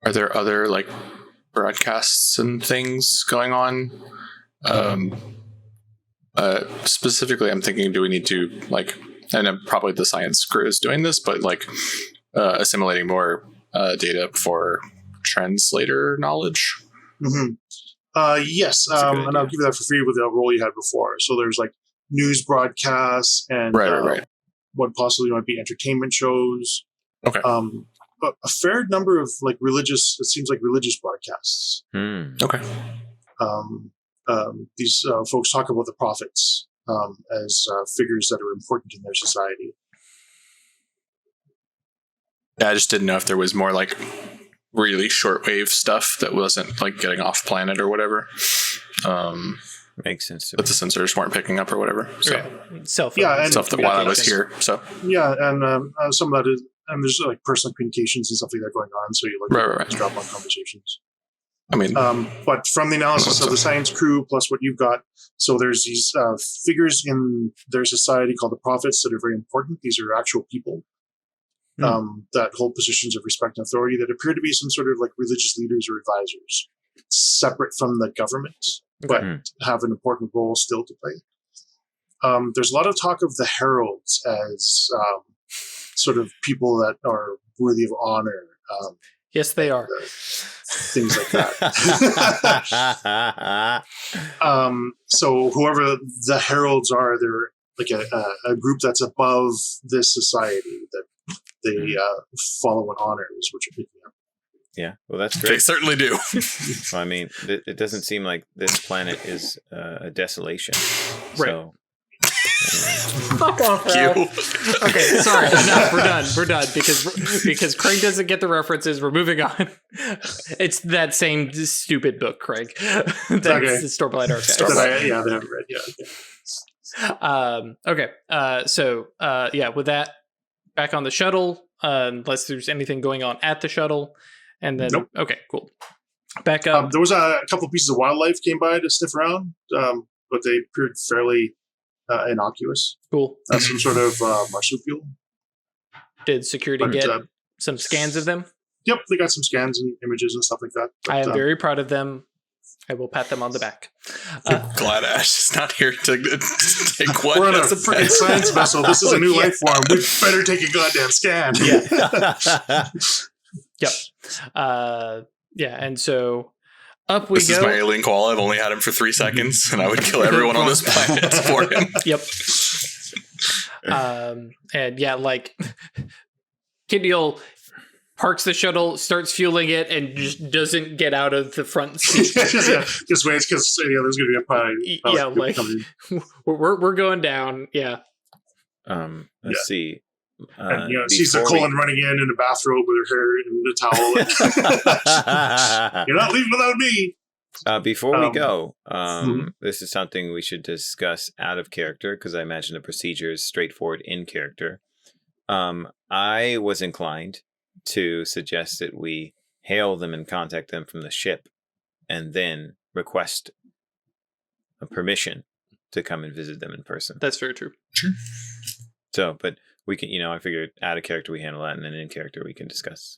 Are there other like broadcasts and things going on? Specifically, I'm thinking, do we need to like, I know probably the science crew is doing this, but like assimilating more data for translator knowledge? Mm-hmm. Yes, and I'll give you that for free with the role you had before. So there's like news broadcasts and right. What possibly might be entertainment shows. Okay. But a fair number of like religious broadcasts. Okay. These folks talk about the prophets as figures that are important in their society. Yeah, I just didn't know if there was more like really shortwave stuff that wasn't like getting off planet or whatever. Makes sense. But the sensors weren't picking up or whatever. So Self stuff that while I was here. So yeah, and some of that is, and there's like personal communications and stuff like that going on. So you like right. drop on conversations. I mean, but from the analysis of the science crew plus what you've got, so there's these figures in their society called the prophets that are very important. These are actual people that hold positions of respect and authority that appear to be some sort of like religious leaders or advisors, separate from the government, but have an important role still to play. There's a lot of talk of the heralds as sort of people that are worthy of honor. Yes, they are. Things like that. So whoever the heralds are, they're like a group that's above this society that they follow and honor, is what you're picking up. Yeah, well, that's great. They certainly do. Well, I mean, it doesn't seem like this planet is a desolation. Right. So, fuck off, Okay, sorry. Enough. We're done because Craig doesn't get the references. We're moving on. It's that same stupid book, Craig. That's the Stormlight Archives. That I haven't read yet. Okay. So with that, back on the shuttle. Unless there's anything going on at the shuttle, and then okay, cool. Back up. There was a couple of pieces of wildlife came by to sniff around, but they appeared fairly innocuous. Cool. Some sort of marsupial. Did security get some scans of them? Yep, they got some scans and images and stuff like that. But, I am very proud of them. I will pat them on the back. Glad Ash is not here to take one. We're on a freaking science vessel. This is a new life form. We better take a goddamn scan. Yeah. Yep. And so up we go. This is my alien koala. I've only had him for 3 seconds, and I would kill everyone on this planet for him. Yep. And yeah, like Kitneal parks the shuttle, starts fueling it, and just doesn't get out of the front seat. Just waits because there's going to be a pie. Yeah, like we're going down. Yeah. Let's see. And, sees the colon running in a bathrobe with her hair in a towel. You're not leaving without me. Before we go, this is something we should discuss out of character, because I imagine the procedure is straightforward in character. I was inclined to suggest that we hail them and contact them from the ship, and then request a permission to come and visit them in person. That's very true. So, but we can, I figured out of character we handle that, and then in character we can discuss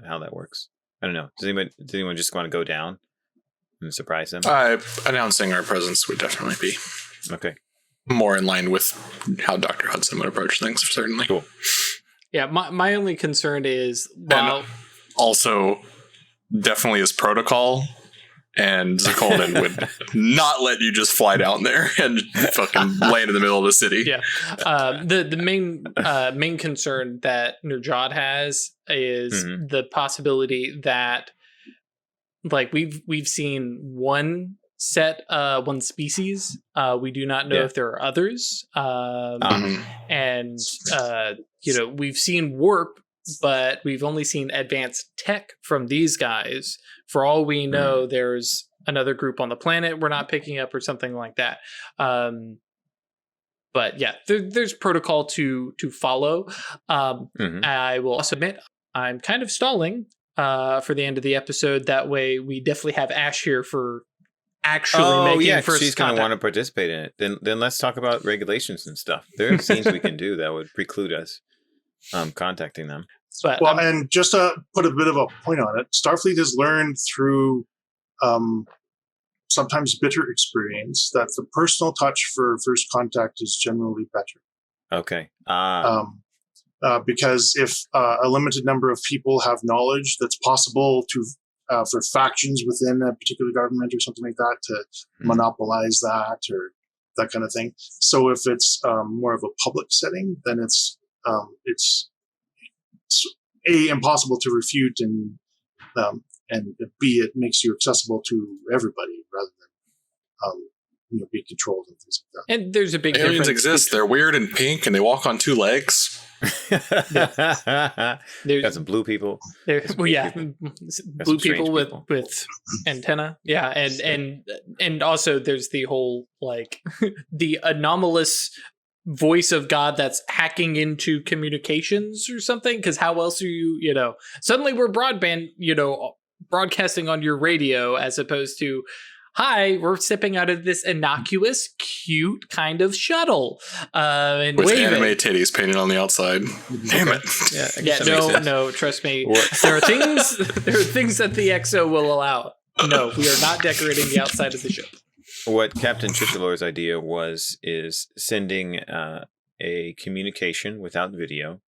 how that works. I don't know. Does anyone just want to go down and surprise them? Announcing our presence would definitely be more in line with how Dr. Hudson would approach things, certainly. Cool. Yeah, my only concern is, well, also definitely is protocol. And Zakolden would not let you just fly down there and fucking land in the middle of the city. Yeah. The main concern that Nerjad has is the possibility that, like, we've seen one species. We do not know if there are others. And we've seen warp, but we've only seen advanced tech from these guys. For all we know, there's another group on the planet we're not picking up or something like that. But yeah, there's protocol to follow. I will also admit I'm kind of stalling for the end of the episode. That way we definitely have Ash here for actually making first she's going to want to participate in it. Then let's talk about regulations and stuff. There are things we can do that would preclude us contacting them. But, and just to put a bit of a point on it, Starfleet has learned through sometimes bitter experience that the personal touch for first contact is generally better. Okay. Because if a limited number of people have knowledge that's possible to for factions within a particular government or something like that to monopolize that or that kind of thing. So if it's more of a public setting, then it's A, impossible to refute, and B, it makes you accessible to everybody rather than be controlled and things like that. And there's a big aliens difference. Exist. They're weird and pink, and they walk on two legs. Got some blue people. Blue people with antenna. Yeah, and also there's the whole like the anomalous voice of God that's hacking into communications or something, because how else are you suddenly we're broadband broadcasting on your radio as opposed to, hi, we're stepping out of this innocuous cute kind of shuttle and with waving. anime titties painted on the outside. Damn it. No, trust me. There are things that the XO will allow. No, we are not decorating the outside of the ship. What Captain Chichalor's idea is sending a communication without video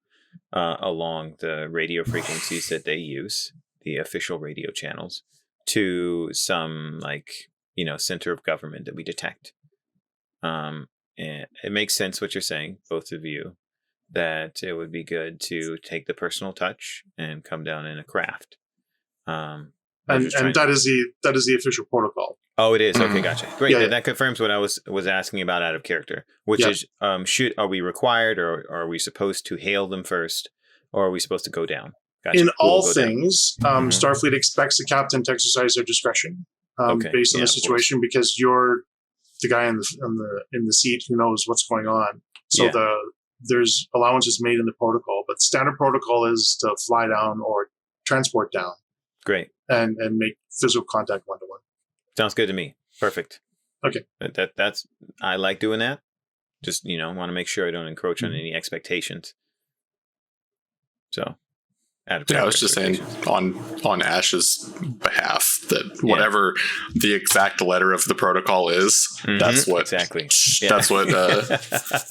along the radio frequencies that they use, the official radio channels, to some center of government that we detect. And it makes sense what you're saying, both of you, that it would be good to take the personal touch and come down in a craft. And that is the official protocol. Oh, it is. Okay, gotcha. Great. Yeah. That confirms what I was asking about out of character, which is, are we required or are we supposed to hail them first, or are we supposed to go down? Gotcha. In all things, Starfleet expects the captain to exercise their discretion based on the situation, because you're the guy in the seat who knows what's going on. So there's allowances made in the protocol, but standard protocol is to fly down or transport down. Great. And make physical contact one-to-one. Sounds good to me. Perfect. Okay. That's I like doing that. Just want to make sure I don't encroach on any expectations. So, I was just saying on Ash's behalf that whatever the exact letter of the protocol is, that's what exactly. That's what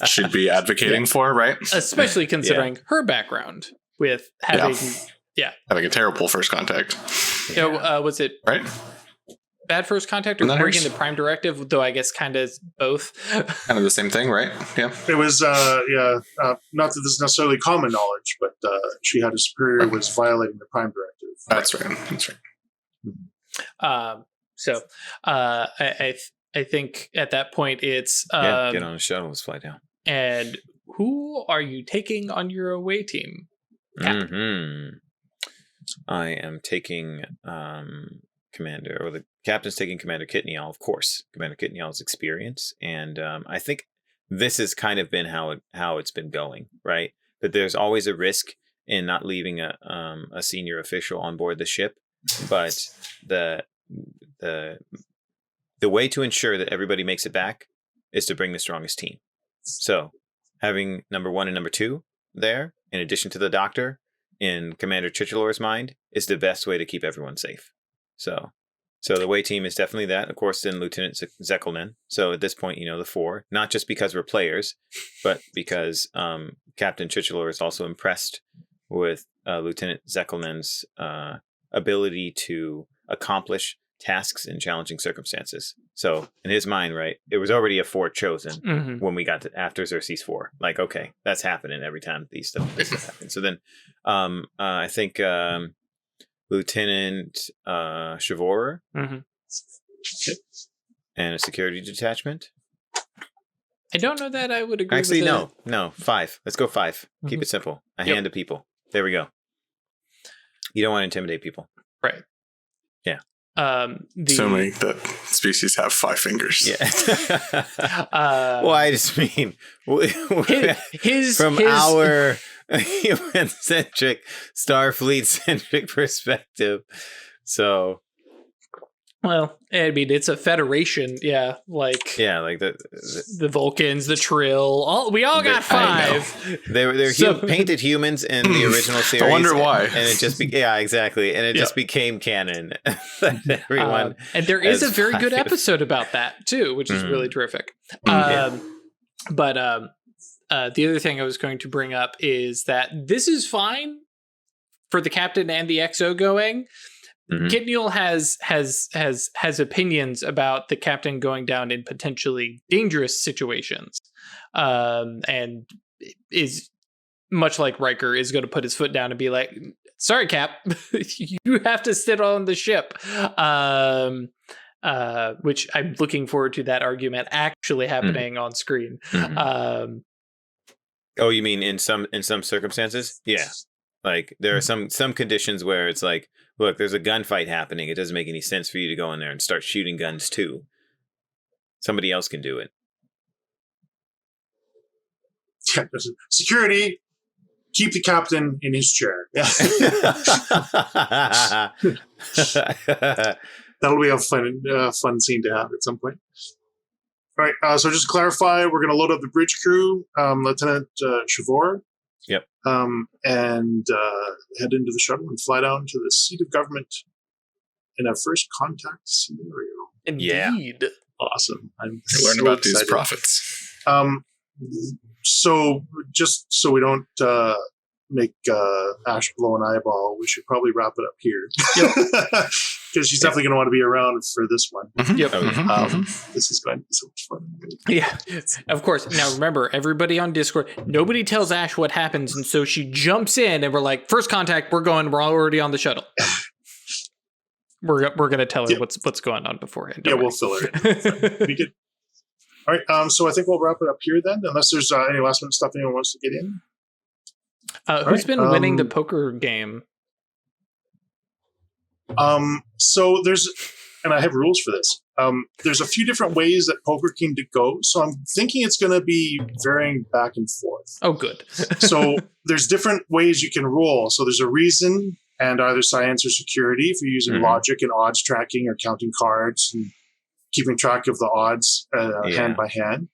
she'd be advocating for, right? Especially considering her background with having having a terrible first contact. Was it right? Bad first contact or breaking the prime directive, though I guess kind of both. Kind of the same thing, right? Yeah. It was, not that this is necessarily common knowledge, but she had a superior was violating the prime directive. That's right. So I think at that point it's... get on a shuttle, let's fly down. And who are you taking on your away team? I am taking... commander, or the captain's taking Commander Kitniel, of course. Commander Kitniel's experience, and I think this has kind of been how it's been going, right? That there's always a risk in not leaving a senior official on board the ship, but the way to ensure that everybody makes it back is to bring the strongest team. So having number 1 and number 2 there, in addition to the doctor, in Commander Chichelor's mind, is the best way to keep everyone safe. So the way team is definitely that. Of course, then Lieutenant Zekelnen. So at this point, the 4, not just because we're players, but because Captain Chichelor is also impressed with Lieutenant Zekelnen's ability to accomplish tasks in challenging circumstances. So in his mind, right, it was already a 4 chosen when we got to after Xerxes 4. Like, okay, that's happening every time these stuff happen. So then I think Lieutenant Chavorer and a security detachment. I don't know that I would agree. Actually, with no, 5. Let's go 5. Keep it simple. A hand to people. There we go. You don't want to intimidate people, right? Yeah. Assuming that species have 5 fingers. Yeah. Well, I just mean from his our human-centric, Starfleet-centric perspective. So, well, I mean, it's a federation, like the Vulcans, the Trill. We all got 5. They're painted humans in the original series. I wonder why. And it just exactly, and it just became canon. Everyone, and there is a very good episode about that too, which is really terrific. But the other thing I was going to bring up is that this is fine for the captain and the XO going. Kitniel has opinions about the captain going down in potentially dangerous situations, and is much like Riker is going to put his foot down and be like, "Sorry, Cap, you have to sit on the ship." Which I'm looking forward to that argument actually happening on screen. Oh, you mean in some circumstances? Yeah. Like there are some conditions where it's like, look, there's a gunfight happening. It doesn't make any sense for you to go in there and start shooting guns too. Somebody else can do it. Yeah, security, keep the captain in his chair. Yeah. That'll be a fun scene to have at some point. All right, so just to clarify, we're going to load up the bridge crew, Lieutenant Chavorer. Yep. And head into the shuttle and fly down to the seat of government in a first contact scenario. Indeed. Yeah. Awesome. I'm learn about these prophets. So just so we don't make Ash blow an eyeball, we should probably wrap it up here. Yep. Because she's definitely going to want to be around for this one. Yep. This is going to be so much fun. Yeah, of course. Now remember, everybody on Discord, nobody tells Ash what happens, and so she jumps in, and we're like, first contact, we're already on the shuttle. We're going to tell her what's going on beforehand. We'll fill her in. Be good. All right, so I think we'll wrap it up here then, unless there's any last minute stuff anyone wants to get in. Who's been winning the poker game? So there's, and I have rules for this. There's a few different ways that poker can go. So I'm thinking it's going to be varying back and forth. Oh, good. So there's different ways you can roll. So there's a reason and either science or security if you're using logic and odds tracking or counting cards and keeping track of the odds hand by hand.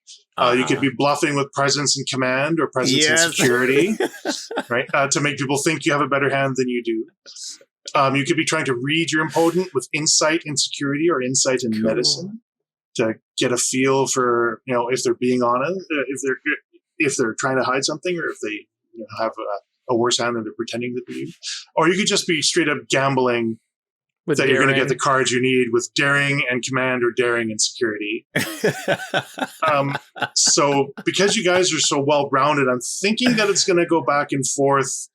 You could be bluffing with presence and command or presence and security, right? To make people think you have a better hand than you do. You could be trying to read your opponent with insight in security or insight in medicine to get a feel for, if they're being honest, if they're trying to hide something, or if they have a worse hand than they're pretending that they do. Or you could just be straight up gambling with that you're going to get the cards you need with daring and command or daring and security. So because you guys are so well-rounded, I'm thinking that it's going to go back and forth,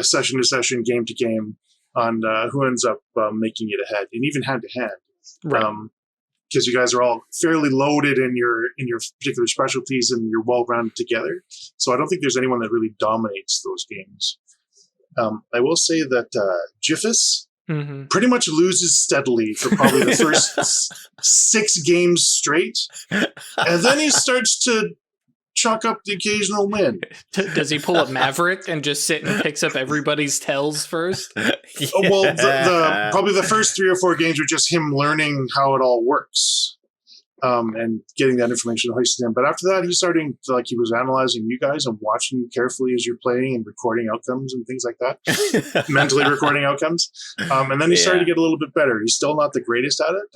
session to session, game to game, on who ends up making it ahead, and even hand to hand, because you guys are all fairly loaded in your particular specialties and you're well rounded together. So I don't think there's anyone that really dominates those games. I will say that Jiffus pretty much loses steadily for probably the first 6 games straight. And then he starts to chalk up the occasional win. Does he pull a Maverick and just sit and picks up everybody's tells first? Well, probably the first 3 or 4 games are just him learning how it all works, and getting that information hoisted in. But after that, he's starting to, he was analyzing you guys and watching you carefully as you're playing and recording outcomes and things like that, mentally recording outcomes. And then he started to get a little bit better. He's still not the greatest at it,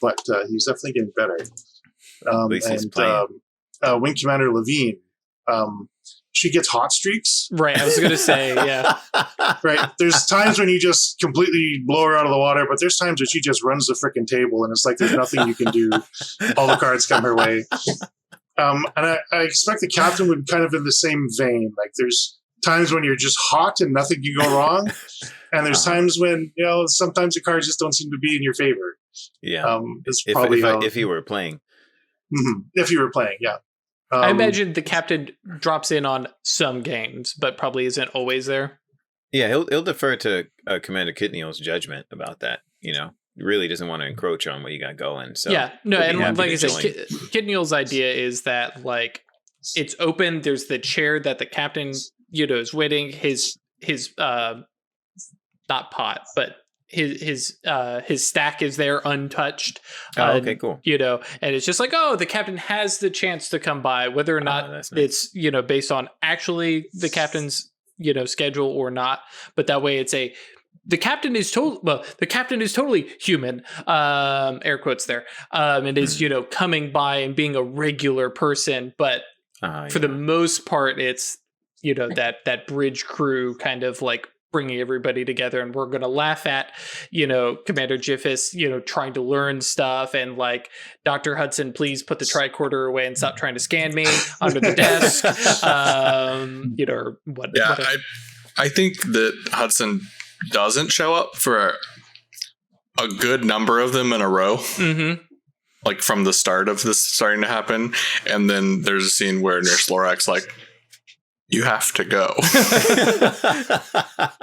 but he's definitely getting better. At least he's playing. Wing Commander Levine, she gets hot streaks. Right, I was going to say, yeah. Right, there's times when you just completely blow her out of the water, but there's times that she just runs the frickin' table, and it's like there's nothing you can do. All the cards come her way. And I expect the captain would kind of in the same vein. There's times when you're just hot and nothing can go wrong, and there's times when sometimes the cards just don't seem to be in your favor. Yeah, it's probably if you were playing. Mm-hmm. If you were playing, yeah. I imagine the captain drops in on some games, but probably isn't always there. Yeah, he'll defer to Commander Kitneel's judgment about that. He really doesn't want to encroach on what you got going. So yeah, no, and like I said, Kitneel's idea is that it's open. There's the chair that the captain is waiting. His not pot, but his stack is there untouched. Okay, cool. And it's just the captain has the chance to come by, whether or not it's based on actually the captain's schedule or not. But that way, the captain is totally human. Air quotes there. And is coming by and being a regular person, but for the most part, it's that bridge crew kind of bringing everybody together, and we're going to laugh at, Commander Jiffus, trying to learn stuff, and Dr. Hudson, please put the tricorder away and stop trying to scan me under the desk, or what. Yeah, I think that Hudson doesn't show up for a good number of them in a row. Mm-hmm. From the start of this starting to happen, and then there's a scene where Nurse Lorak's you have to go.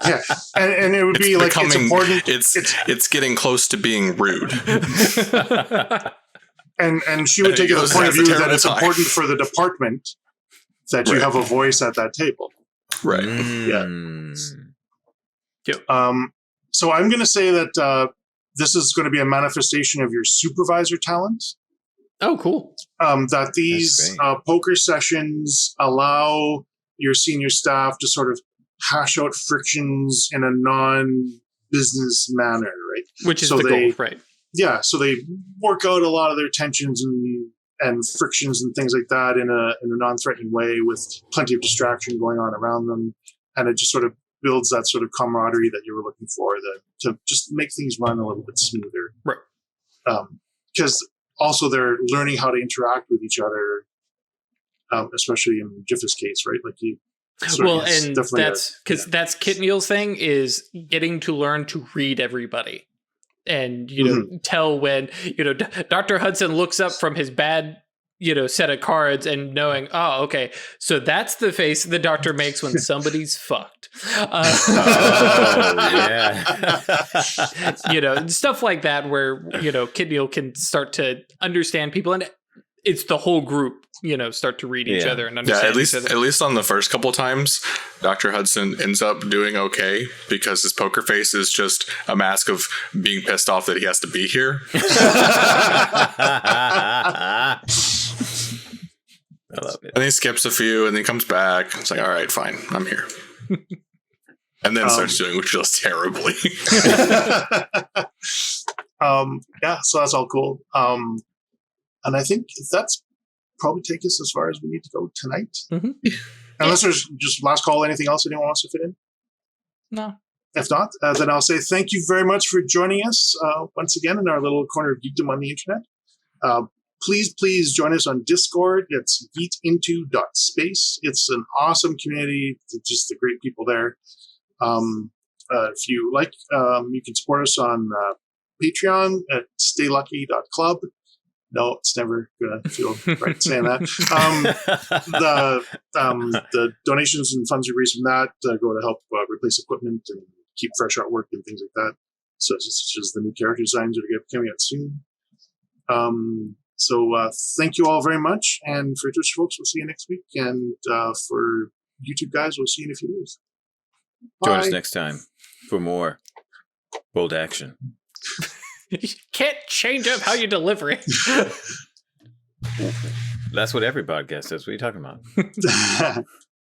Yeah, and it would be it's important. It's getting close to being rude. and she would take it to the point of view that it's important for the department that you have a voice at that table. Right. Yeah. So I'm going to say that this is going to be a manifestation of your supervisor talent. Oh, cool. That these poker sessions allow your senior staff to sort of hash out frictions in a non-business manner, right? Which is the goal, right? Yeah, so they work out a lot of their tensions and frictions and things like that in a non-threatening way, with plenty of distraction going on around them, and it just sort of builds that sort of camaraderie that you were looking for, to just make things run a little bit smoother, right? Because also they're learning how to interact with each other. Especially in Jiff's case, right? And that's because that's Kitneel's thing, is getting to learn to read everybody, and tell when Dr. Hudson looks up from his bad set of cards and knowing, oh, okay, so that's the face the doctor makes when somebody's fucked. Stuff like that, where Kitneel can start to understand people, and it's the whole group, start to read each other and understand each other. At least on the first couple of times, Dr. Hudson ends up doing okay, because his poker face is just a mask of being pissed off that he has to be here. I love it. And he skips a few and then comes back. It's all right, fine, I'm here. And then starts doing just terribly. So that's all cool. And I think that's probably take us as far as we need to go tonight. Mm-hmm. Unless there's just last call, anything else anyone wants to fit in? No. If not, then I'll say thank you very much for joining us once again in our little corner of geekdom on the internet. Please join us on Discord. It's geekinto.space. It's an awesome community. Just the great people there. If you like, you can support us on Patreon at staylucky.club. No, it's never going to feel right saying that. The donations and funds we raise from that go to help replace equipment and keep fresh artwork and things like that. So such as the new character designs that are coming out soon. So thank you all very much. And for Twitch folks, we'll see you next week. And for YouTube guys, we'll see you in a few days. Bye. Join us next time for more bold action. You can't change up how you deliver it. That's what every podcast is. What are you talking about?